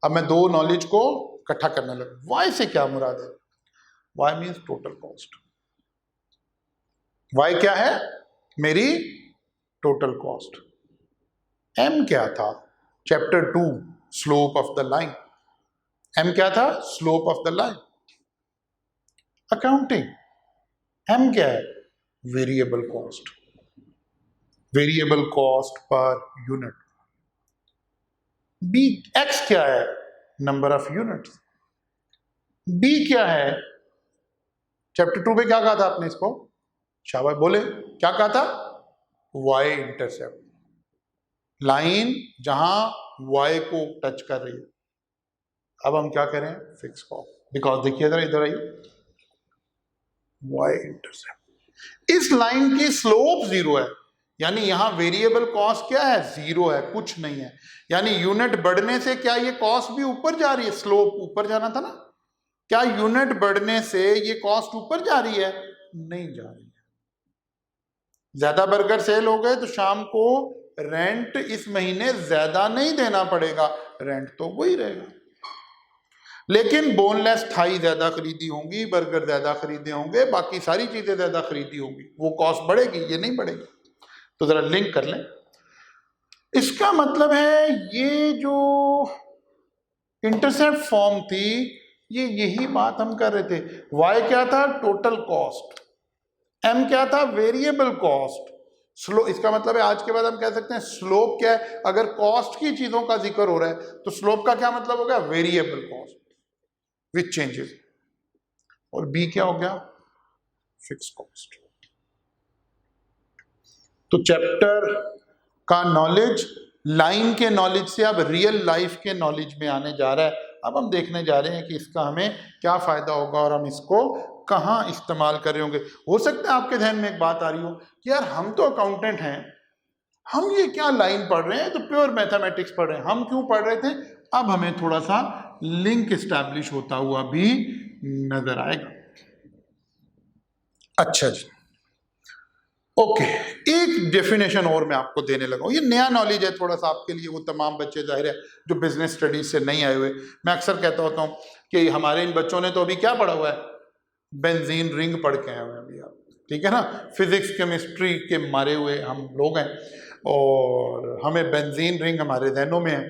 अब मैं दो नॉलेज को इकट्ठा करने लगा, y से क्या मुराद है, y means total cost, y क्या है, मेरी टोटल कॉस्ट। m क्या था, chapter 2 slope of the line, m क्या था, slope of the line. Accounting m क्या है, variable cost, variable cost per unit. b x क्या है, नंबर ऑफ यूनिट्स। b क्या है, चैप्टर 2 में क्या कहा था आपने इसको, शाबाश बोले, क्या कहा था, y इंटरसेप्ट, लाइन जहां y को टच कर रही है। अब हम क्या करें, फिक्स कॉस्ट, बिकॉज देखिए जरा इधर आइए, y इंटरसेप्ट, इस लाइन की स्लोप जीरो है, यानी यहां वेरिएबल कॉस्ट क्या है, जीरो है, कुछ नहीं है, यानी यूनिट बढ़ने से क्या ये कॉस्ट भी ऊपर जा रही है, स्लोप ऊपर जाना था ना, क्या यूनिट बढ़ने से ये कॉस्ट ऊपर जा रही है, नहीं जा रही है। ज्यादा बर्गर सेल हो गए तो शाम को रेंट इस महीने ज्यादा नहीं देना पड़ेगा, रेंट तो वही रहेगा, लेकिन बोनलेस थाई ज्यादा खरीदी होंगी, बर्गर ज्यादा खरीदे होंगे, बाकी सारी चीजें ज्यादा खरीदी होंगी, वो कॉस्ट बढ़ेगी, ये नहीं बढ़ेगी। तो जरा लिंक कर लें, इसका मतलब है ये जो इंटरसेप्ट फॉर्म थी ये यही बात हम कर रहे थे। वाई क्या था? Total cost. एम क्या था? Variable cost. स्लो, इसका मतलब है आज के बाद हम कह सकते हैं स्लोप क्या है? अगर कॉस्ट की चीजों का जिक्र हो रहा है तो स्लोप का क्या मतलब हो गया? Variable cost which changes. और बी क्या हो गया? Fix cost. तो चैप्टर का नॉलेज लाइन के नॉलेज से अब रियल लाइफ के नॉलेज में आने जा रहा है। अब हम देखने जा रहे हैं कि इसका हमें क्या फायदा होगा और हम इसको कहाँ इस्तेमाल कर रहे होंगे। हो सकता है आपके ध्यान में एक बात आ रही हो कि यार हम तो अकाउंटेंट हैं, हम ये क्या लाइन पढ़ रहे हैं, तो प्योर मैथमेटिक्स पढ़ रहे हैं, हम क्यों पढ़ रहे थे? अब हमें थोड़ा सा लिंक एस्टैब्लिश होता हुआ भी नजर आएगा। अच्छा जी, ओके, एक डेफिनेशन और मैं आपको देने लगा हूं। ये नया नॉलेज है थोड़ा सा आपके लिए, वो तमाम बच्चे जाहिर है जो बिजनेस स्टडीज से नहीं आए हुए। मैं अक्सर कहता होता हूं कि हमारे इन बच्चों ने तो अभी क्या पढ़ा हुआ है? बेंजीन रिंग पढ़ के आए हुए हैं अभी आप, ठीक है ना। फिजिक्स केमिस्ट्री के मारे हुए हम लोग हैं और हमें बेंजीन रिंग हमारे जहनों में है,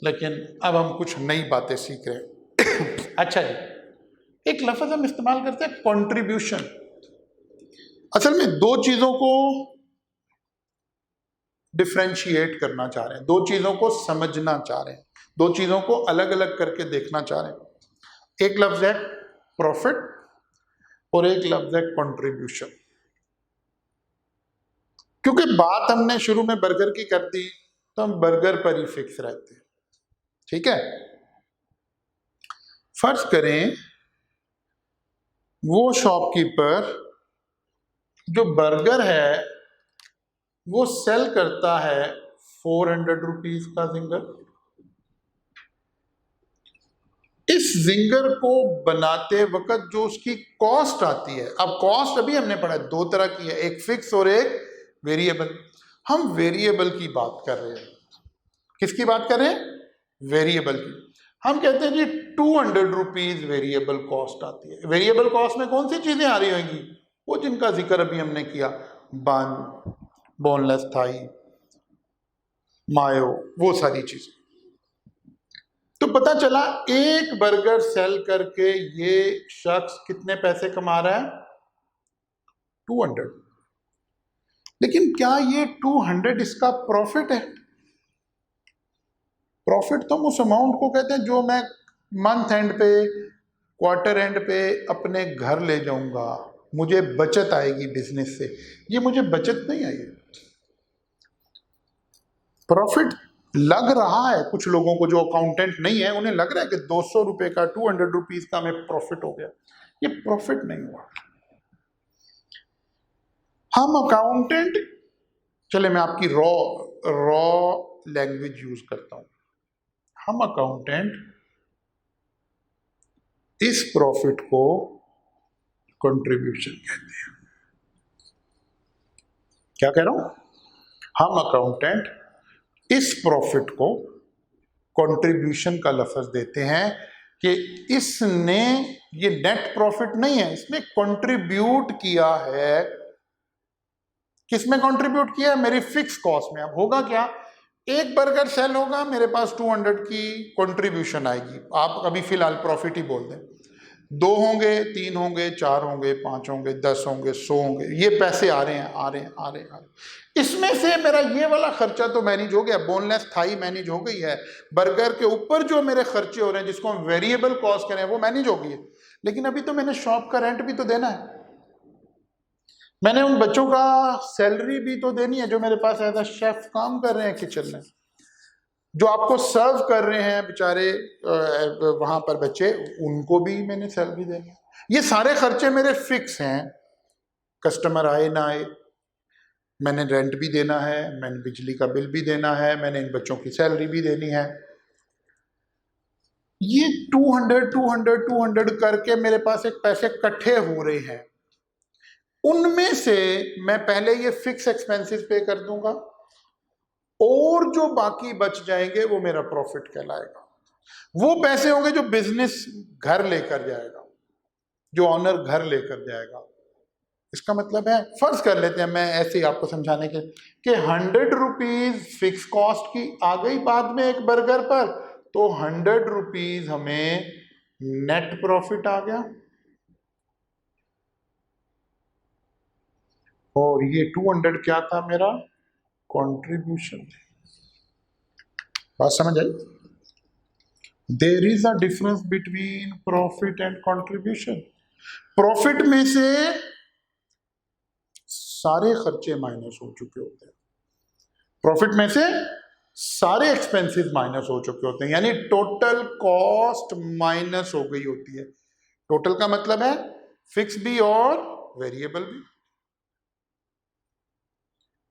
लेकिन अब हम कुछ नई बातें सीख रहे हैं। अच्छा जी, एक लफ्ज हम इस्तेमाल करते हैं कंट्रीब्यूशन। असल में दो चीजों को डिफ्रेंशिएट करना चाह रहे हैं, दो चीजों को समझना चाह रहे हैं, दो चीजों को अलग अलग करके देखना चाह रहे हैं। एक लफ्ज है प्रॉफिट और एक लफ्ज है कंट्रीब्यूशन। क्योंकि बात हमने शुरू में बर्गर की कर दी तो हम बर्गर पर ही फिक्स रहते हैं, ठीक है। फर्ज करें वो शॉपकीपर जो बर्गर है वो सेल करता है 400 रुपीज का जिंगर। इस जिंगर को बनाते वक्त जो उसकी कॉस्ट आती है, अब कॉस्ट अभी हमने पढ़ा दो तरह की है, एक फिक्स और एक वेरिएबल। हम वेरिएबल की बात कर रहे हैं। किसकी बात कर रहे हैं? वेरिएबल की। हम कहते हैं जी 200 रुपीज वेरिएबल कॉस्ट आती है। वेरिएबल कॉस्ट में कौन सी चीजें आ रही होंगी? वो जिनका जिक्र अभी हमने किया, बन, बोनलेस थाई, मायो, वो सारी चीजें। तो पता चला एक बर्गर सेल करके ये शख्स कितने पैसे कमा रहा है? 200। लेकिन क्या ये 200 इसका प्रॉफिट है? प्रॉफिट तो हम उस अमाउंट को कहते हैं जो मैं मंथ एंड पे, क्वार्टर एंड पे अपने घर ले जाऊंगा, मुझे बचत आएगी बिजनेस से। ये मुझे बचत नहीं आई। प्रॉफिट लग रहा है कुछ लोगों को जो अकाउंटेंट नहीं है, उन्हें लग रहा है कि 200 रुपए का, 200 रुपीज का हमें प्रॉफिट हो गया। ये प्रॉफिट नहीं हुआ। हम अकाउंटेंट, चले मैं आपकी रॉ लैंग्वेज यूज करता हूं, हम अकाउंटेंट इस प्रॉफिट को कंट्रीब्यूशन कहते हैं। क्या कह रहा हूं? हम अकाउंटेंट इस प्रॉफिट को कंट्रीब्यूशन का लफ्ज देते हैं कि इसने, ये नेट प्रॉफिट नहीं है, इसने कंट्रीब्यूट किया है। किसमें कंट्रीब्यूट किया है? मेरी फिक्स कॉस्ट में। अब होगा क्या? एक बर्गर सेल होगा, मेरे पास 200 की कंट्रीब्यूशन आएगी। आप अभी फिलहाल प्रॉफिट ही बोल दें। 2 होंगे, 3 होंगे, 4 होंगे, 5 होंगे, 10 होंगे, 100 होंगे, ये पैसे आ रहे हैं, आ रहे हैं, आ रहे हैं, आ रहे हैं। इसमें से मेरा ये वाला खर्चा तो मैनेज हो गया, बोनलेस थाई मैनेज हो गई है, बर्गर के ऊपर जो मेरे खर्चे हो रहे हैं जिसको हम वेरिएबल कॉस्ट करें वो मैनेज हो गई है। लेकिन अभी तो मैंने शॉप का रेंट भी तो देना है, मैंने उन बच्चों का सैलरी भी तो देनी है जो मेरे पास एज अ शेफ काम कर रहे हैं किचन में, जो आपको सर्व कर रहे हैं बेचारे वहां पर बच्चे, उनको भी मैंने सैलरी देनी है। ये सारे खर्चे मेरे फिक्स हैं। कस्टमर आए ना आए, मैंने रेंट भी देना है, मैंने बिजली का बिल भी देना है, मैंने इन बच्चों की सैलरी भी देनी है। ये 200 200 200 करके मेरे पास एक पैसे इकट्ठे हो रहे हैं। उनमें से मैं पहले ये फिक्स एक्सपेंसेस पे कर दूंगा और जो बाकी बच जाएंगे वो मेरा प्रॉफिट कहलाएगा। वो पैसे होंगे जो बिजनेस घर लेकर जाएगा, जो ऑनर घर लेकर जाएगा। इसका मतलब है, फर्ज कर लेते हैं मैं ऐसे ही आपको समझाने के कि 100 रुपीज फिक्स कॉस्ट की आ गई बाद में एक बर्गर पर, तो 100 रुपीज हमें नेट प्रॉफिट आ गया, और ये 200 क्या था मेरा, कंट्रीब्यूशन। बात समझ आई? There is a difference between profit and contribution. Profit में से सारे खर्चे माइनस हो चुके होते हैं, प्रॉफिट में से सारे एक्सपेंसेस माइनस हो चुके होते हैं, यानी टोटल कॉस्ट माइनस हो गई होती है। टोटल का मतलब है फिक्स भी और वेरिएबल भी।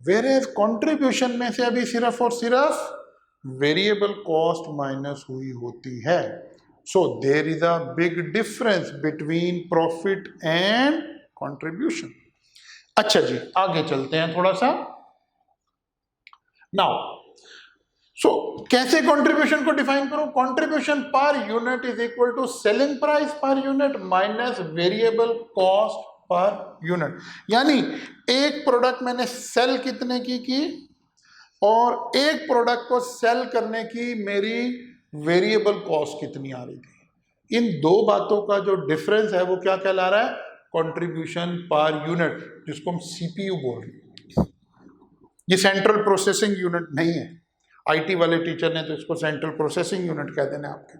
वेरेज कंट्रीब्यूशन में से अभी सिर्फ और सिर्फ वेरिएबल कॉस्ट माइनस हुई होती है। So there is a big difference between profit and contribution. अच्छा जी, आगे चलते हैं थोड़ा सा। नाउ सो कैसे कंट्रीब्यूशन को डिफाइन करूं? Contribution per unit is equal to selling price per unit minus variable cost per unit. यानी एक प्रोडक्ट मैंने सेल कितने की और एक प्रोडक्ट को सेल करने की मेरी वेरिएबल कॉस्ट कितनी आ रही थी। इन दो बातों का जो डिफरेंस है वो क्या कहला रहा है? कंट्रीब्यूशन पर यूनिट, जिसको हम सीपीयू बोल रहे हैं। ये सेंट्रल प्रोसेसिंग यूनिट नहीं है। आईटी वाले टीचर ने तो इसको सेंट्रल प्रोसेसिंग यूनिट कह देना, आपके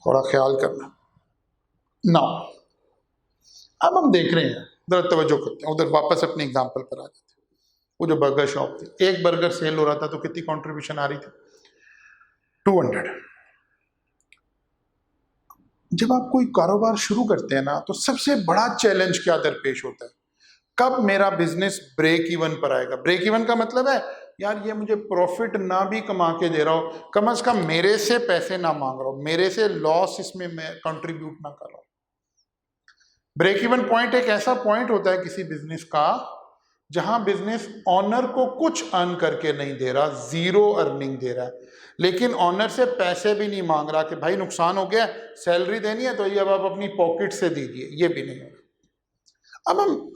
थोड़ा ख्याल करना। ना अब हम देख रहे हैं, जरा तवज्जो करते हैं, उधर वापस अपने एग्जांपल पर आ जाते हैं। वो जो बर्गर शॉप थी, एक बर्गर सेल हो रहा था तो कितनी कंट्रीब्यूशन आ रही थी? 200। जब आप कोई कारोबार शुरू करते हैं ना, तो सबसे बड़ा चैलेंज क्या दरपेश होता है? कब मेरा बिजनेस ब्रेक इवन पर आएगा? ब्रेक इवन का मतलब है यार ये मुझे प्रॉफिट ना भी कमा के दे रहा हो, कम से कम मेरे से पैसे ना मांग रहा हो, मेरे से लॉस इसमें मैं कंट्रीब्यूट ना कर रहा हूं। ब्रेक इवन पॉइंट एक ऐसा पॉइंट होता है किसी बिजनेस का जहां बिजनेस ऑनर को कुछ अर्न करके नहीं दे रहा, जीरो अर्निंग दे रहा है, लेकिन ऑनर से पैसे भी नहीं मांग रहा कि भाई नुकसान हो गया, सैलरी देनी है तो ये अब आप अपनी पॉकेट से दीजिए, ये भी नहीं हो। अब हम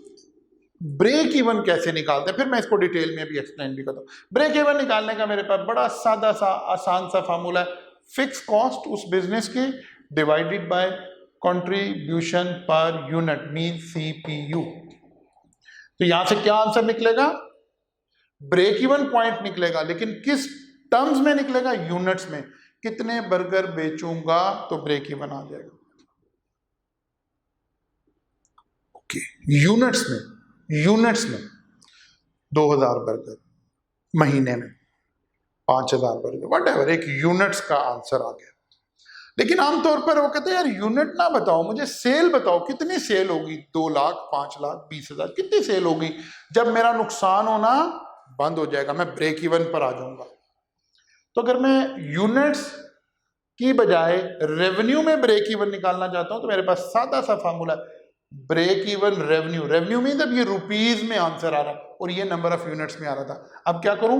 ब्रेक इवन कैसे निकालते हैं, फिर मैं इसको डिटेल में भी एक्सप्लेन भी करता हूं। ब्रेक इवन निकालने का मेरे पास बड़ा सादा सा आसान सा फार्मूला है। फिक्स कॉस्ट उस बिजनेस की divided by contribution per unit mean CPU. तो यहां से क्या आंसर निकलेगा? ब्रेक इवन पॉइंट निकलेगा, लेकिन किस टर्म्स में निकलेगा? यूनिट्स में। कितने बर्गर बेचूंगा तो ब्रेक इवन आ जाएगा। ओके, यूनिट्स में, यूनिट्स में 2000 बर्गर महीने में, 5000 बर्गर, वट एवर, एक यूनिट्स का आंसर आ गया। लेकिन आमतौर पर वो कहते हैं यार यूनिट ना बताओ, मुझे सेल बताओ, कितनी सेल होगी? 2 लाख, 5 लाख, 20,000, कितनी सेल होगी? जब मेरा नुकसान होना बंद हो जाएगा, मैं ब्रेक इवन पर आ जाऊंगा। तो अगर मैं यूनिट्स की बजाय रेवेन्यू में ब्रेक इवन निकालना चाहता हूं तो मेरे पास सादा सा फार्मूला है, ब्रेक इवन रेवेन्यू। रेवेन्यू में जब ये रुपीज में आंसर आ रहा है और ये नंबर ऑफ यूनिट्स में आ रहा था। अब क्या करूं?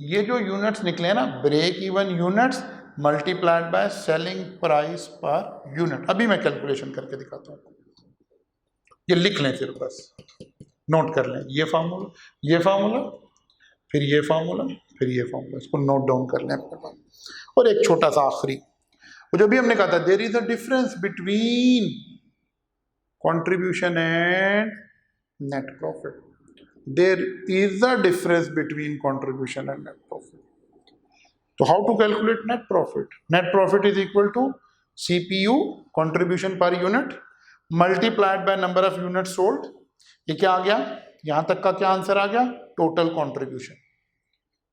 ये जो यूनिट्स निकले ना, break even units multiplied by selling price per unit. अभी मैं कैलकुलेशन करके दिखाता हूं, ये लिख लें, फिर बस नोट कर लें। ये फार्मूला, ये फार्मूला, फिर ये फार्मूला, फिर ये फार्मूला, इसको नोट डाउन कर लें अपने पास। और एक छोटा सा आखिरी, वो जो भी हमने कहा था, there is a difference between contribution and net profit. There is a difference between contribution and net profit. तो how to calculate net profit? Net profit is equal to CPU, contribution per unit, multiplied by number of unit sold. ये क्या आ गया? यहां तक का क्या answer आ गया? Total contribution.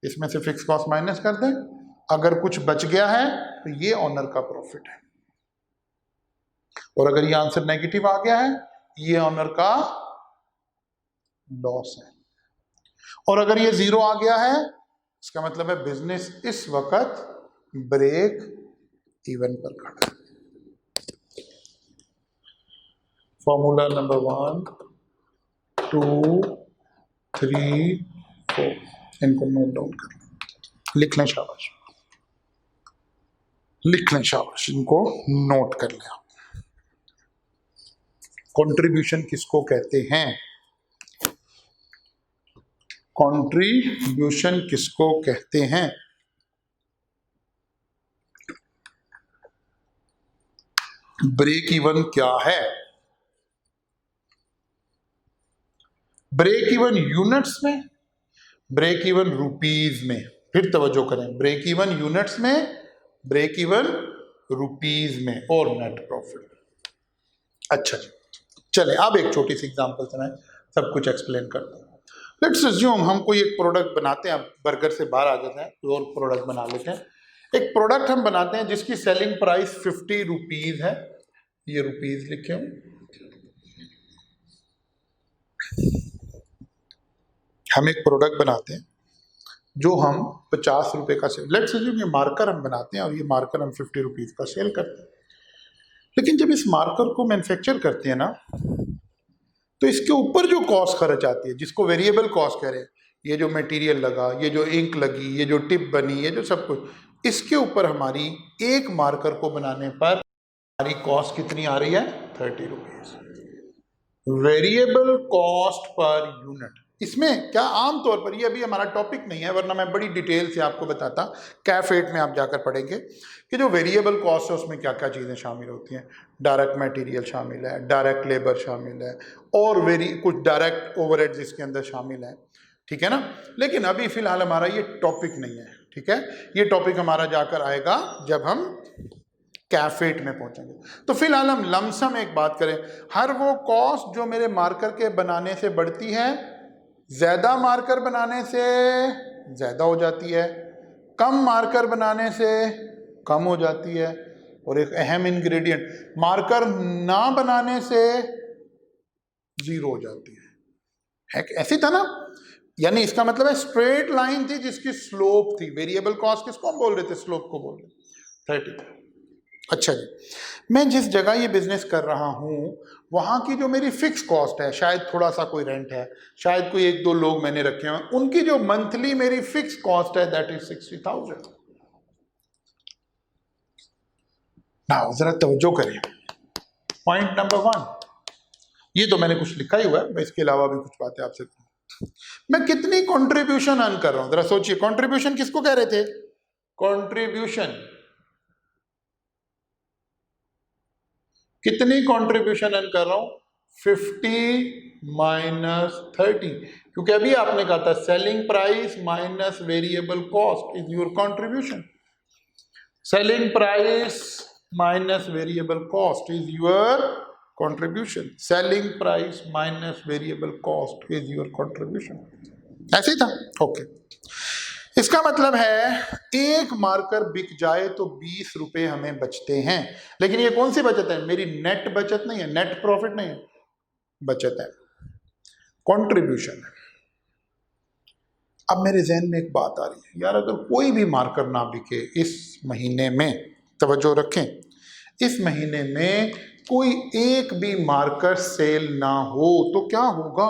इसमें से फिक्स कॉस्ट माइनस कर दें, अगर कुछ बच गया है तो ये ऑनर का प्रॉफिट है, और अगर ये आंसर नेगेटिव आ गया है, ये ऑनर का लॉस है। और अगर ये जीरो आ गया है, इसका मतलब है बिजनेस इस वक्त ब्रेक इवन पर खड़ा है। फॉर्मूला नंबर 1, 2, 3, 4, इनको नोट डाउन कर लें, लिख लें, शाबाश, लिख लें, शाबाश, इनको नोट कर लें। कंट्रीब्यूशन किसको कहते हैं? कंट्रीब्यूशन किसको कहते हैं? ब्रेक इवन क्या है? ब्रेक इवन यूनिट्स में, ब्रेक इवन रुपीज में। फिर तवज्जो करें, ब्रेक इवन यूनिट्स में, ब्रेक इवन रुपीज में, और नेट प्रॉफिट। अच्छा जी, चलें अब एक छोटी सी एग्जांपल से मैं सब कुछ एक्सप्लेन करता हूँ। लेट्स अज्यूम हम कोई एक प्रोडक्ट बनाते हैं, बर्गर से बाहर आ जाते हैं, कोई और प्रोडक्ट बना लेते हैं। एक प्रोडक्ट हम बनाते हैं जिसकी सेलिंग प्राइस 50 रुपीज है, ये रुपीज लिखे हूं। हम एक प्रोडक्ट बनाते हैं जो हम 50 रुपए का सेल, लेट्स अज्यूम ये मार्कर हम बनाते हैं और ये मार्कर हम 50 रुपीज का सेल करते हैं। लेकिन जब इस मार्कर को मैन्युफैक्चर करते हैं ना, तो इसके ऊपर जो कॉस्ट खर्च आती है, जिसको वेरिएबल कॉस्ट कह रहे हैं, ये जो मटेरियल लगा, ये जो इंक लगी, ये जो टिप बनी, ये जो सब कुछ, इसके ऊपर हमारी एक मार्कर को बनाने पर हमारी कॉस्ट कितनी आ रही है? 30 rupees. Variable cost per unit. इसमें क्या आमतौर पर, ये अभी हमारा टॉपिक नहीं है, वरना मैं बड़ी डिटेल से आपको बताता, कैफ8 में आप जाकर पढ़ेंगे कि जो वेरिएबल कॉस्ट है उसमें क्या क्या चीज़ें शामिल होती हैं। डायरेक्ट मटेरियल शामिल है, डायरेक्ट लेबर शामिल है, और कुछ डायरेक्ट ओवरहेड्स इसके अंदर शामिल है, ठीक है ना। लेकिन अभी फिलहाल हमारा ये टॉपिक नहीं है, ठीक है। ये टॉपिक हमारा जाकर आएगा जब हम कैफ8 में पहुंचेंगे। तो फिलहाल हम लमसम एक बात करें, हर वो कॉस्ट जो मेरे मार्कर के बनाने से बढ़ती है, ज्यादा मार्कर बनाने से ज्यादा हो जाती है, कम मार्कर बनाने से कम हो जाती है, और एक अहम इंग्रेडिएंट, मार्कर ना बनाने से जीरो हो जाती है। ऐसी था ना, यानी इसका मतलब है स्ट्रेट लाइन थी जिसकी स्लोप थी। वेरिएबल कॉस्ट किसको हम बोल रहे थे? स्लोप को बोल रहे थे। 30। अच्छा जी, मैं जिस जगह ये बिजनेस कर रहा हूँ वहाँ की जो मेरी फिक्स कॉस्ट है, शायद थोड़ा सा कोई रेंट है, शायद कोई 1-2 लोग मैंने रखे हैं, उनकी जो मंथली मेरी फिक्स कॉस्ट है दैट इज 60,000। नाउ जरा तवज्जो करें, पॉइंट नंबर 1, ये तो मैंने कुछ लिखा ही हुआ है, मैं इसके अलावा भी कुछ बातें आपसे, मैं कितनी कंट्रीब्यूशन अर्न कर रहा हूं, जरा सोचिए। कंट्रीब्यूशन किसको कह रहे थे? कंट्रीब्यूशन, कितनी कंट्रीब्यूशन अर्न कर रहा हूं? 50 माइनस 30, क्योंकि अभी आपने कहा था selling price minus variable cost is your contribution. Selling price minus variable cost is your contribution. Selling price minus variable cost is your contribution. ऐसे ही था, ओके। इसका मतलब है एक मार्कर बिक जाए तो 20 रुपए हमें बचते हैं। लेकिन ये कौन सी बचत है? मेरी नेट बचत नहीं है, नेट प्रॉफिट नहीं है, बचत है, कंट्रीब्यूशन है। अब मेरे जहन में एक बात आ रही है, यार अगर कोई भी मार्कर ना बिके इस महीने में, तवज्जो रखें, इस महीने में कोई एक भी मार्कर सेल ना हो तो क्या होगा?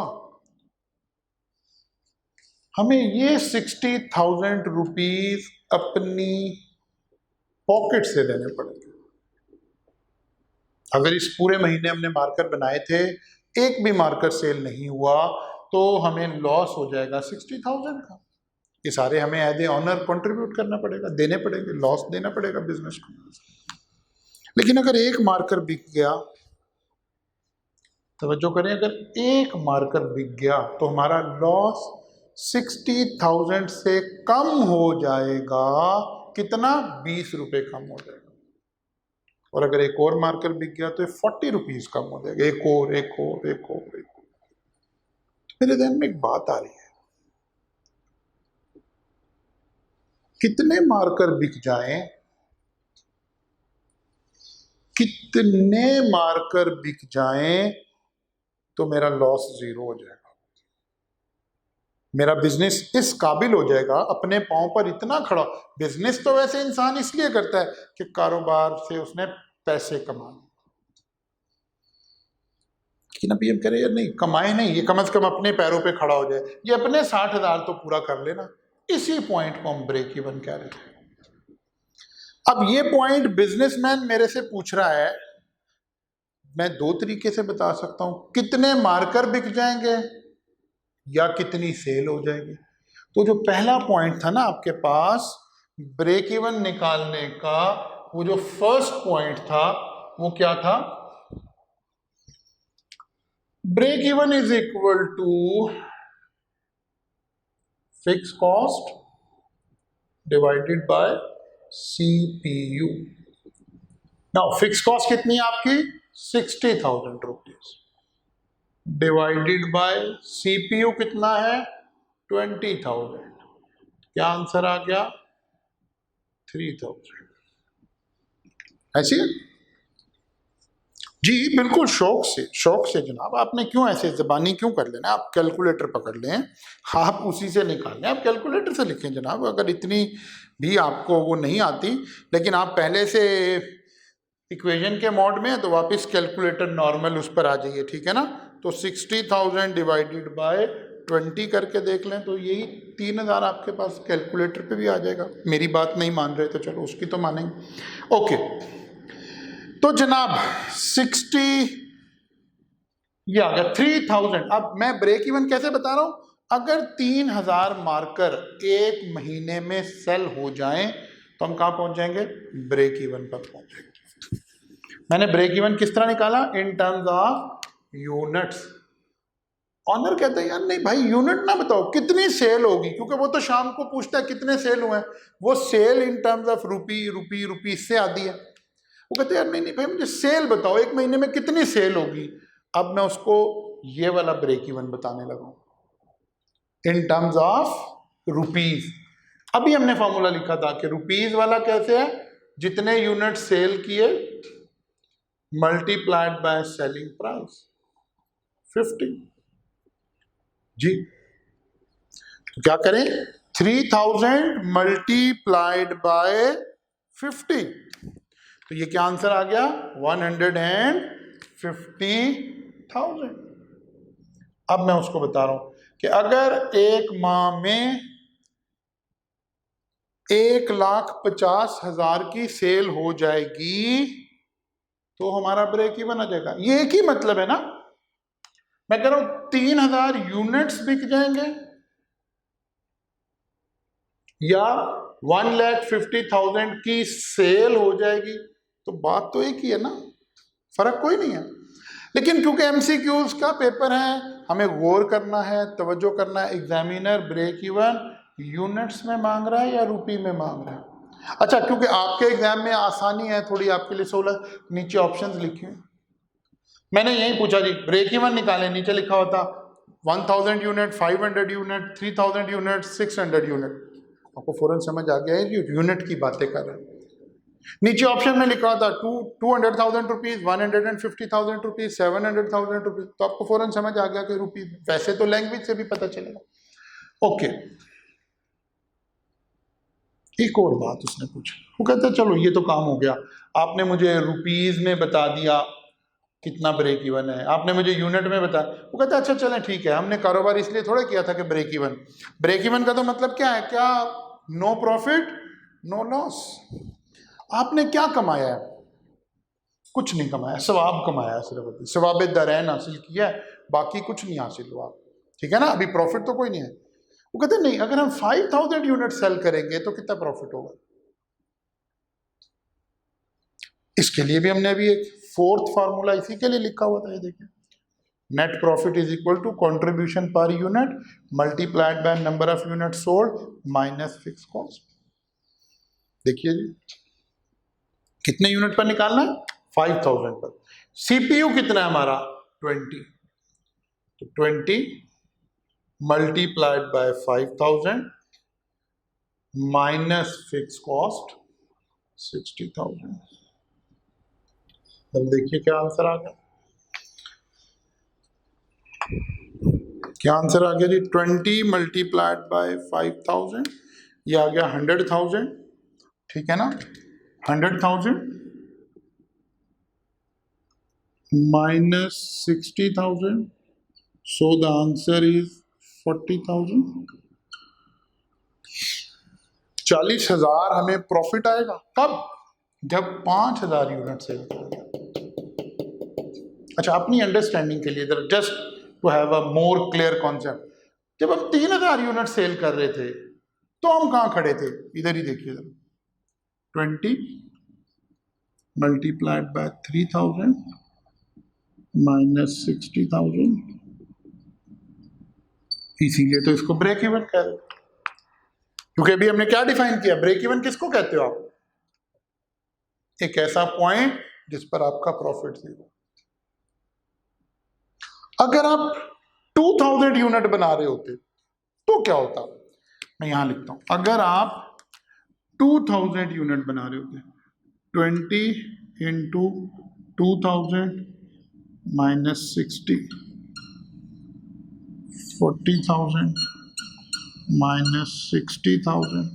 हमें ये 60,000 रुपीज अपनी पॉकेट से देने पड़ेंगे। अगर इस पूरे महीने हमने मार्कर बनाए थे, एक भी मार्कर सेल नहीं हुआ, तो हमें लॉस हो जाएगा 60,000 का। ये सारे हमें एज ए ऑनर कंट्रीब्यूट करना पड़ेगा, देने पड़ेंगे, लॉस देना पड़ेगा बिजनेस को। लेकिन अगर एक मार्कर बिक गया, तवज्जो करें, अगर एक मार्कर बिक गया तो हमारा लॉस 60,000 से कम हो जाएगा। कितना? 20 रुपए कम हो जाएगा। और अगर एक और मार्कर बिक गया तो 40 रुपीज कम हो जाएगा। एक और, एक और, एक और, एक और। मेरे ध्यान में एक बात आ रही है, कितने मार्कर बिक जाएं, कितने मार्कर बिक जाएं तो मेरा लॉस 0 हो जाएगा, मेरा बिजनेस इस काबिल हो जाएगा, अपने पांव पर इतना खड़ा। बिजनेस तो वैसे इंसान इसलिए करता है कि कारोबार से उसने पैसे कमाने, लेकिन अभी हम कह रहे हैं यार नहीं, कमाए नहीं, ये कम से कम अपने पैरों पे खड़ा हो जाए, ये अपने 60,000 तो पूरा कर लेना। इसी पॉइंट को हम ब्रेक इवन कह रहे थे। अब ये पॉइंट बिजनेसमैन मेरे से पूछ रहा है, मैं 2 तरीके से बता सकता हूं, कितने मार्कर बिक जाएंगे या कितनी सेल हो जाएगी। तो जो पहला पॉइंट था ना आपके पास ब्रेक इवन निकालने का, वो जो फर्स्ट पॉइंट था वो क्या था, break even is equal to fix cost divided by CPU। Now fix cost कितनी है आपकी 60,000 रुपीज डिवाइडेड बाय CPU कितना है 20,000। क्या आंसर आ गया 3,000। ऐसी है जी, बिल्कुल शौक से जनाब। आपने क्यों ऐसे ज़बानी क्यों कर लेना, आप कैलकुलेटर पकड़ लें, आप उसी से निकाल लें, आप कैलकुलेटर से लिखें जनाब। अगर इतनी भी आपको वो नहीं आती, लेकिन आप पहले से इक्वेशन के मोड में है तो वापस कैलकुलेटर नॉर्मल उस पर आ जाइए, ठीक है ना। तो 60,000 डिवाइडेड बाय 20 करके देख लें तो यही 3,000 आपके पास कैलकुलेटर पे भी आ जाएगा। मेरी बात नहीं मान रहे तो चलो उसकी तो मानेंगे। ओके, तो जनाब 60 ये आ गया 3,000। अब मैं ब्रेक इवन कैसे बता रहा हूं, अगर 3,000 मार्कर एक महीने में सेल हो जाएं तो हम कहां पहुंच जाएंगे, ब्रेक इवन पर पहुंच जाएंगे। मैंने ब्रेक इवन किस तरह निकाला, इन टर्म्स ऑफ यूनिट्स। ऑनर कहते हैं यार नहीं भाई यूनिट ना बताओ, कितनी सेल होगी, क्योंकि वो तो शाम को पूछता है कितने सेल हुए हैं। वो sale in terms of rupee से आती है। वो कहते हैं यार नहीं भाई मुझे सेल बताओ, एक महीने में कितनी सेल होगी। अब मैं उसको ये वाला ब्रेक इवन बताने लगा इन टर्म्स ऑफ रुपीज। अभी हमने फॉर्मूला लिखा था कि रुपीज वाला कैसे है, जितने यूनिट सेल किए मल्टीप्लाइड बाय सेलिंग प्राइस 50 जी। तो क्या करें, 3,000 मल्टीप्लाइड बाय 50, तो ये क्या आंसर आ गया 150,000। अब मैं उसको बता रहा हूं कि अगर एक माह में 1,50,000 की सेल हो जाएगी तो हमारा ब्रेक इवन आ जाएगा। ये एक ही मतलब है ना, मैं कह रहा हूं 3,000 यूनिट्स बिक जाएंगे या 1,50,000 की सेल हो जाएगी, तो बात तो एक ही है ना, फर्क कोई नहीं है। लेकिन क्योंकि MCQs का पेपर है, हमें गौर करना है, तवज्जो करना है, एग्जामिनर ब्रेक इवन यूनिट्स में मांग रहा है या रुपी में मांग रहा है। अच्छा, क्योंकि आपके एग्जाम में आसानी है थोड़ी, आपके लिए सहूलत, नीचे ऑप्शंस लिखे हैं। मैंने यही पूछा जी ब्रेक इवन निकालें, नीचे लिखा होता 1,000 यूनिट, 500 यूनिट, 3,000 यूनिट, 600 यूनिट। आपको फौरन समझ आ गया है कि यूनिट की बातें कर रहे हैं। नीचे ऑप्शन में लिखा था 200,000 रुपीज, 150,000 रुपीज, 700,000 रुपीज, तो आपको फौरन समझ आ गया कि रुपीज। वैसे तो लैंग्वेज से भी पता चलेगा। ओके, एक और बात उसने पूछा, वो कहता चलो ये तो काम हो गया, आपने मुझे रुपीज में बता दिया कितना ब्रेक इवन है, आपने मुझे यूनिट में बताया। वो कहता अच्छा चलें ठीक है, हमने कारोबार इसलिए थोड़ा किया था कि ब्रेक इवन। ब्रेक इवन का तो मतलब क्या है, क्या नो प्रॉफिट नो लॉस। आपने क्या कमाया है, कुछ नहीं कमाया, सवाब कमाया, सिर्फ सवाब दरैन हासिल किया है, बाकी कुछ नहीं हासिल हुआ, ठीक है ना। अभी प्रॉफिट तो कोई नहीं है। वो कहते नहीं, अगर हम 5,000 यूनिट सेल करेंगे तो कितना प्रॉफिट होगा। इसके लिए भी हमने अभी एक फोर्थ फार्मूला इसी के लिए लिखा हुआ था, ये देखिए, net profit is equal to contribution per unit multiplied by number of unit sold minus fix cost. देखिए जी, कितने यूनिट पर निकालना है, 5,000 पर। CPU कितना है हमारा 20, तो 20 multiplied by 5,000 minus fix cost 60,000। अब देखिए क्या आंसर आ गया, क्या आंसर आ गया जी, 20 मल्टीप्लाइड बाय 5,000, ये आ गया 100,000, ठीक है ना। 100,000 minus 60,000, so the answer is 40,000। 40,000 हमें प्रॉफिट आएगा कब, जब 5,000 यूनिट सेल करेंगे। अच्छा, अपनी अंडरस्टैंडिंग के लिए इधर just to have a more clear concept, जब हम 3,000 यूनिट सेल कर रहे थे तो हम कहां खड़े थे, इधर ही देखिए, 20 मल्टीप्लाइड बाय 3000 माइनस 60,000, इसीलिए तो इसको ब्रेक इवन कह रहे, क्योंकि अभी हमने क्या डिफाइन किया, ब्रेक इवन किसको कहते हो आप? एक ऐसा पॉइंट जिस पर आपका प्रॉफिट जीरो। अगर आप 2000 यूनिट बना रहे होते तो क्या होता, मैं यहां लिखता हूं, अगर आप 2000 यूनिट बना रहे होते, 20 इंटू 2000 माइनस 60, 40,000 माइनस 60,000,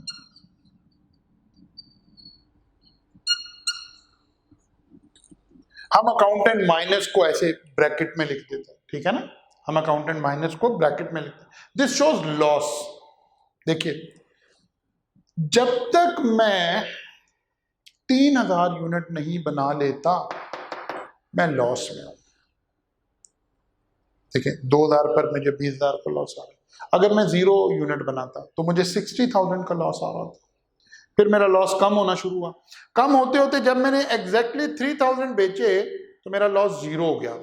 हम अकाउंटेंट माइनस को ऐसे ब्रैकेट में लिख देते हैं, ठीक है ना, हम अकाउंटेंट माइनस को ब्रैकेट में लिखते हैं, दिस शोज लॉस। देखिए, जब तक मैं 3000 यूनिट नहीं बना लेता मैं लॉस में हूं। देखिए, 2000 पर मुझे 20,000 का लॉस आ रहा, अगर मैं 0 यूनिट बनाता तो मुझे 60,000 का लॉस आ रहा था, फिर मेरा लॉस कम होना शुरू हुआ, कम होते होते जब मैंने एग्जैक्टली 3000 बेचे तो मेरा लॉस 0 हो गया।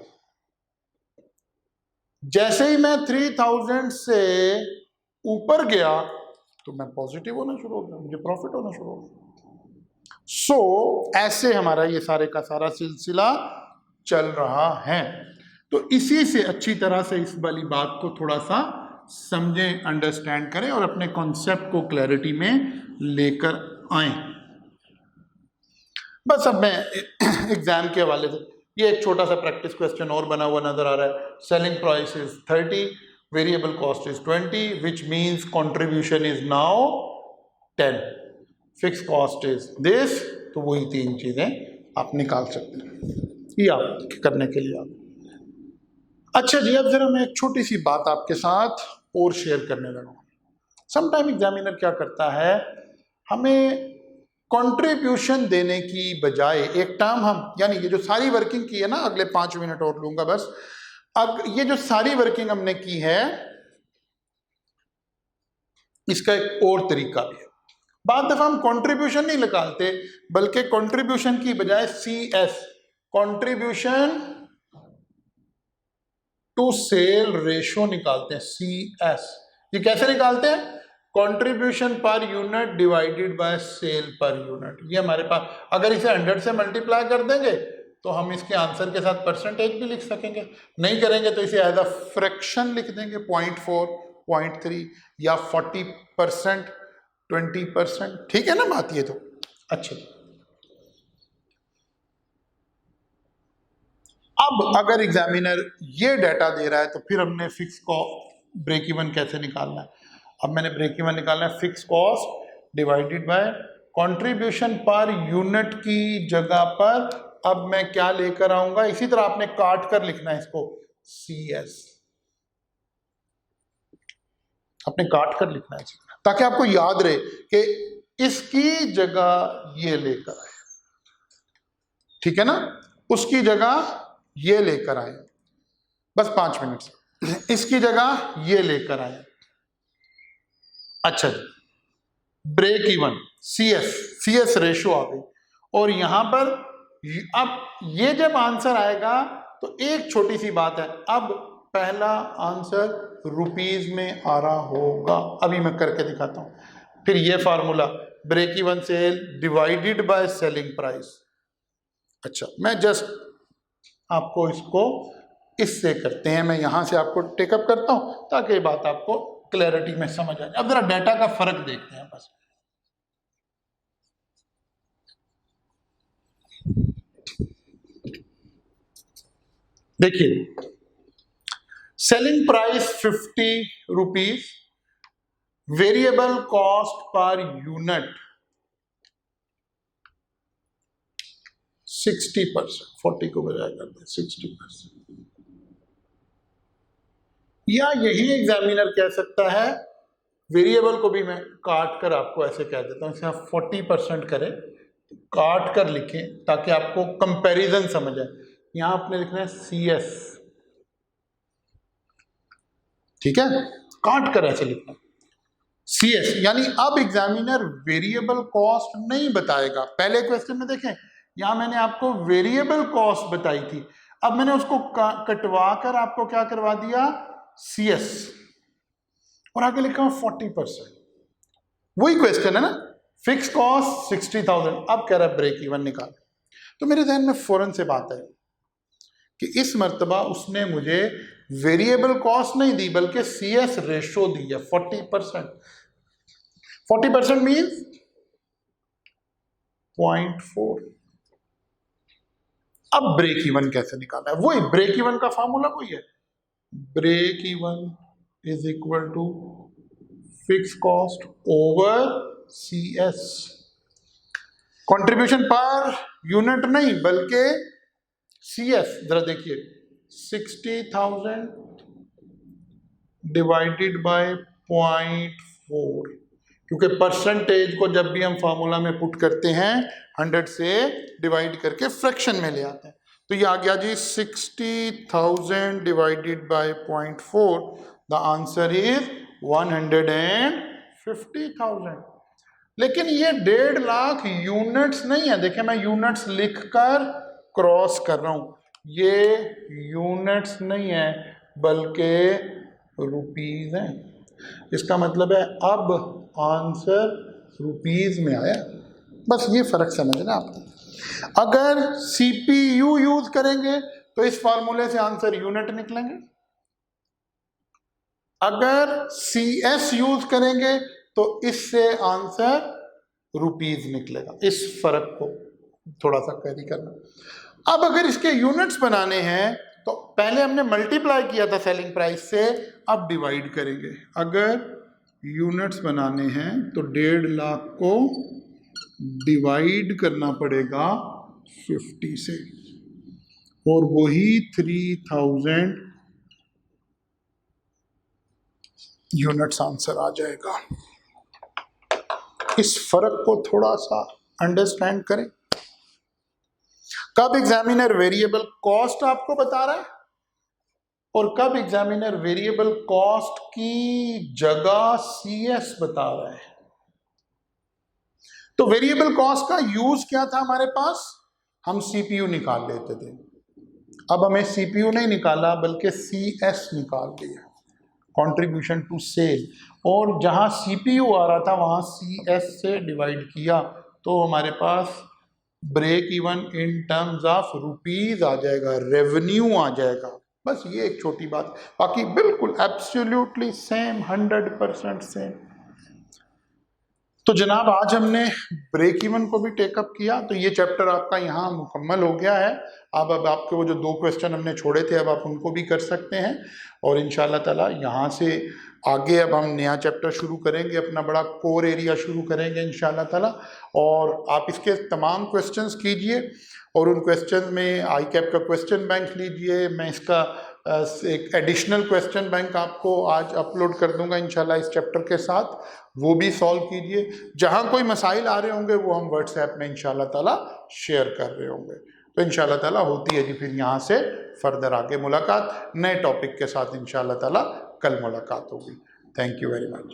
जैसे ही मैं 3000 से ऊपर गया तो मैं पॉजिटिव होना शुरू हो गया, मुझे प्रॉफिट होना शुरू हो गया। सो ऐसे हमारा ये सारे का सारा सिलसिला चल रहा है। तो इसी से अच्छी तरह से इस वाली बात को थोड़ा सा समझें, अंडरस्टैंड करें और अपने कॉन्सेप्ट को क्लैरिटी में लेकर आए। बस अब मैं एग्जाम के हवाले से ये एक छोटा सा प्रैक्टिस क्वेश्चन और बना हुआ नजर आ रहा है। Selling price is 30, variable cost is 20, which means contribution is now 10, fix cost is this. तो वही 3 चीजें आप निकाल सकते हैं, ये आप करने के लिए आप। अच्छा जी, अब जरा मैं एक छोटी सी बात आपके साथ और शेयर करने लगा। समटाइम एग्जामिनर क्या करता है, हमें कंट्रीब्यूशन देने की बजाय एक टर्म हम, यानी ये जो सारी वर्किंग की है ना, अगले 5 मिनट और लूंगा बस, अब ये जो सारी वर्किंग हमने की है इसका एक और तरीका भी है। बाद दफा हम कंट्रीब्यूशन नहीं निकालते, बल्कि कंट्रीब्यूशन की बजाय CS, contribution to sale ratio निकालते हैं, CS। ये कैसे निकालते हैं? Contribution per unit divided by sale per unit. ये हमारे पास, अगर इसे 100 से मल्टीप्लाई कर देंगे तो हम इसके आंसर के साथ परसेंटेज भी लिख सकेंगे, नहीं करेंगे तो इसे एज अ फ्रैक्शन लिख देंगे, 0.4, 0.3 या 40%, 20%, ठीक है ना बात ये तो। अच्छा, अब अगर एग्जामिनर ये डाटा दे रहा है तो फिर हमने फिक्स को ब्रेक इवन कैसे निकालना है। अब मैंने ब्रेक इवन निकालना है, fix cost divided by contribution per unit की जगह पर अब मैं क्या लेकर आऊंगा, इसी तरह आपने काट कर लिखना है इसको, CS, आपने काट कर लिखना है ताकि आपको याद रहे कि इसकी जगह ये लेकर आए, ठीक है ना, उसकी जगह ये लेकर आए, बस 5 मिनट से, इसकी जगह ये लेकर आए। अच्छा जी, ब्रेक इवन CS रेशो आ गई, और यहां पर अब ये जब आंसर आएगा तो एक छोटी सी बात है, अब पहला आंसर रुपीज में आ रहा होगा, अभी मैं करके दिखाता हूं। फिर ये formula, break even sale divided by selling price. अच्छा, मैं जस्ट आपको इसको इससे करते हैं, मैं यहां से आपको टेकअप करता हूं ताकि ये बात आपको क्लैरिटी में समझ आ जाए। अब जरा डाटा का फर्क देखते हैं बस। देखिए, selling price 50 rupees, variable cost per unit 60%, 40 को बजाय कर दे 60%, या यही एग्जामिनर कह सकता है, वेरिएबल को भी मैं काट कर आपको ऐसे कह देता हूं, इसे आप 40% करें, काट कर लिखें ताकि आपको कंपैरिजन समझ आए। यहां आपने लिखना है CS, ठीक है, काट कर ऐसे लिखना CS, यानी अब एग्जामिनर वेरिएबल कॉस्ट नहीं बताएगा। पहले क्वेश्चन में देखें यहां मैंने आपको वेरिएबल कॉस्ट बताई थी, अब मैंने उसको कटवा कर आपको क्या करवा दिया, CS, और आगे लिखा 40%। वही क्वेश्चन है ना, फिक्स कॉस्ट 60,000, अब कह रहा है ब्रेक इवन निकाल। तो मेरे ध्यान में फौरन से बात है कि इस मर्तबा उसने मुझे वेरिएबल कॉस्ट नहीं दी बल्कि CS रेशो दी है 40%। 40% मीन्स 0.4। अब ब्रेक इवन कैसे निकालना है, वही ब्रेक इवन का फॉर्मूला वही है, break even is equal to fix cost over CS। Contribution per unit नहीं बल्कि CS। जरा देखिए 60,000 डिवाइडेड बाय 0.4, क्योंकि परसेंटेज को जब भी हम फॉर्मूला में पुट करते हैं 100 से डिवाइड करके फ्रैक्शन में ले आते हैं। तो ये आ गया जी 60,000 divided by 0.4, the answer is 150,000। लेकिन ये 1.5 लाख यूनिट्स नहीं है, देखिए मैं यूनिट्स लिखकर क्रॉस कर रहा हूं, ये यूनिट्स नहीं है बल्कि रुपीज है। इसका मतलब है अब आंसर रुपीज में आया, बस ये फर्क समझना आपको। अगर CPU यूज करेंगे तो इस फार्मूले से आंसर यूनिट निकलेंगे, अगर CS यूज करेंगे तो इससे आंसर रुपीज निकलेगा। इस फर्क को थोड़ा सा कैरी करना। अब अगर इसके यूनिट्स बनाने हैं तो पहले हमने मल्टीप्लाई किया था सेलिंग प्राइस से, अब डिवाइड करेंगे। अगर यूनिट्स बनाने हैं तो 1.5 लाख को डिवाइड करना पड़ेगा 50 से, और वही 3000 यूनिट्स आंसर आ जाएगा। इस फर्क को थोड़ा सा अंडरस्टैंड करें। कब एग्जामिनर वेरिएबल कॉस्ट आपको बता रहा है और कब एग्जामिनर वेरिएबल कॉस्ट की जगह CS बता रहा है। तो वेरिएबल कॉस्ट का यूज क्या था हमारे पास, हम CPU निकाल लेते थे। अब हमें CPU नहीं निकाला बल्कि CS निकाल लिया, कंट्रीब्यूशन टू सेल, और जहां CPU आ रहा था वहां CS से डिवाइड किया, तो हमारे पास break even in terms of rupees आ जाएगा, रेवेन्यू आ जाएगा। बस ये एक छोटी बात, बाकी बिल्कुल एब्सोल्युटली सेम, 100% सेम। तो जनाब आज हमने ब्रेक इवन को भी टेकअप किया, तो ये चैप्टर आपका यहाँ मुकम्मल हो गया है। अब आपके वो जो 2 क्वेश्चन हमने छोड़े थे अब आप उनको भी कर सकते हैं, और इंशाल्लाह ताला यहाँ से आगे अब हम नया चैप्टर शुरू करेंगे, अपना बड़ा कोर एरिया शुरू करेंगे इंशाल्लाह ताला। और आप इसके तमाम क्वेश्चंस कीजिए, और उन क्वेश्चन में ICAP का क्वेश्चन बैंक लीजिए। मैं इसका एक एडिशनल क्वेश्चन बैंक आपको आज अपलोड कर दूंगा इंशाल्लाह इस चैप्टर के साथ, वो भी सॉल्व कीजिए। जहाँ कोई मसाइल आ रहे होंगे वो हम व्हाट्सएप में इंशाल्लाह ताला शेयर कर रहे होंगे। तो इंशाल्लाह ताला होती है जी फिर यहाँ से फर्दर आगे मुलाकात नए टॉपिक के साथ इंशाल्लाह ताला कल मुलाकात होगी। Thank you very much.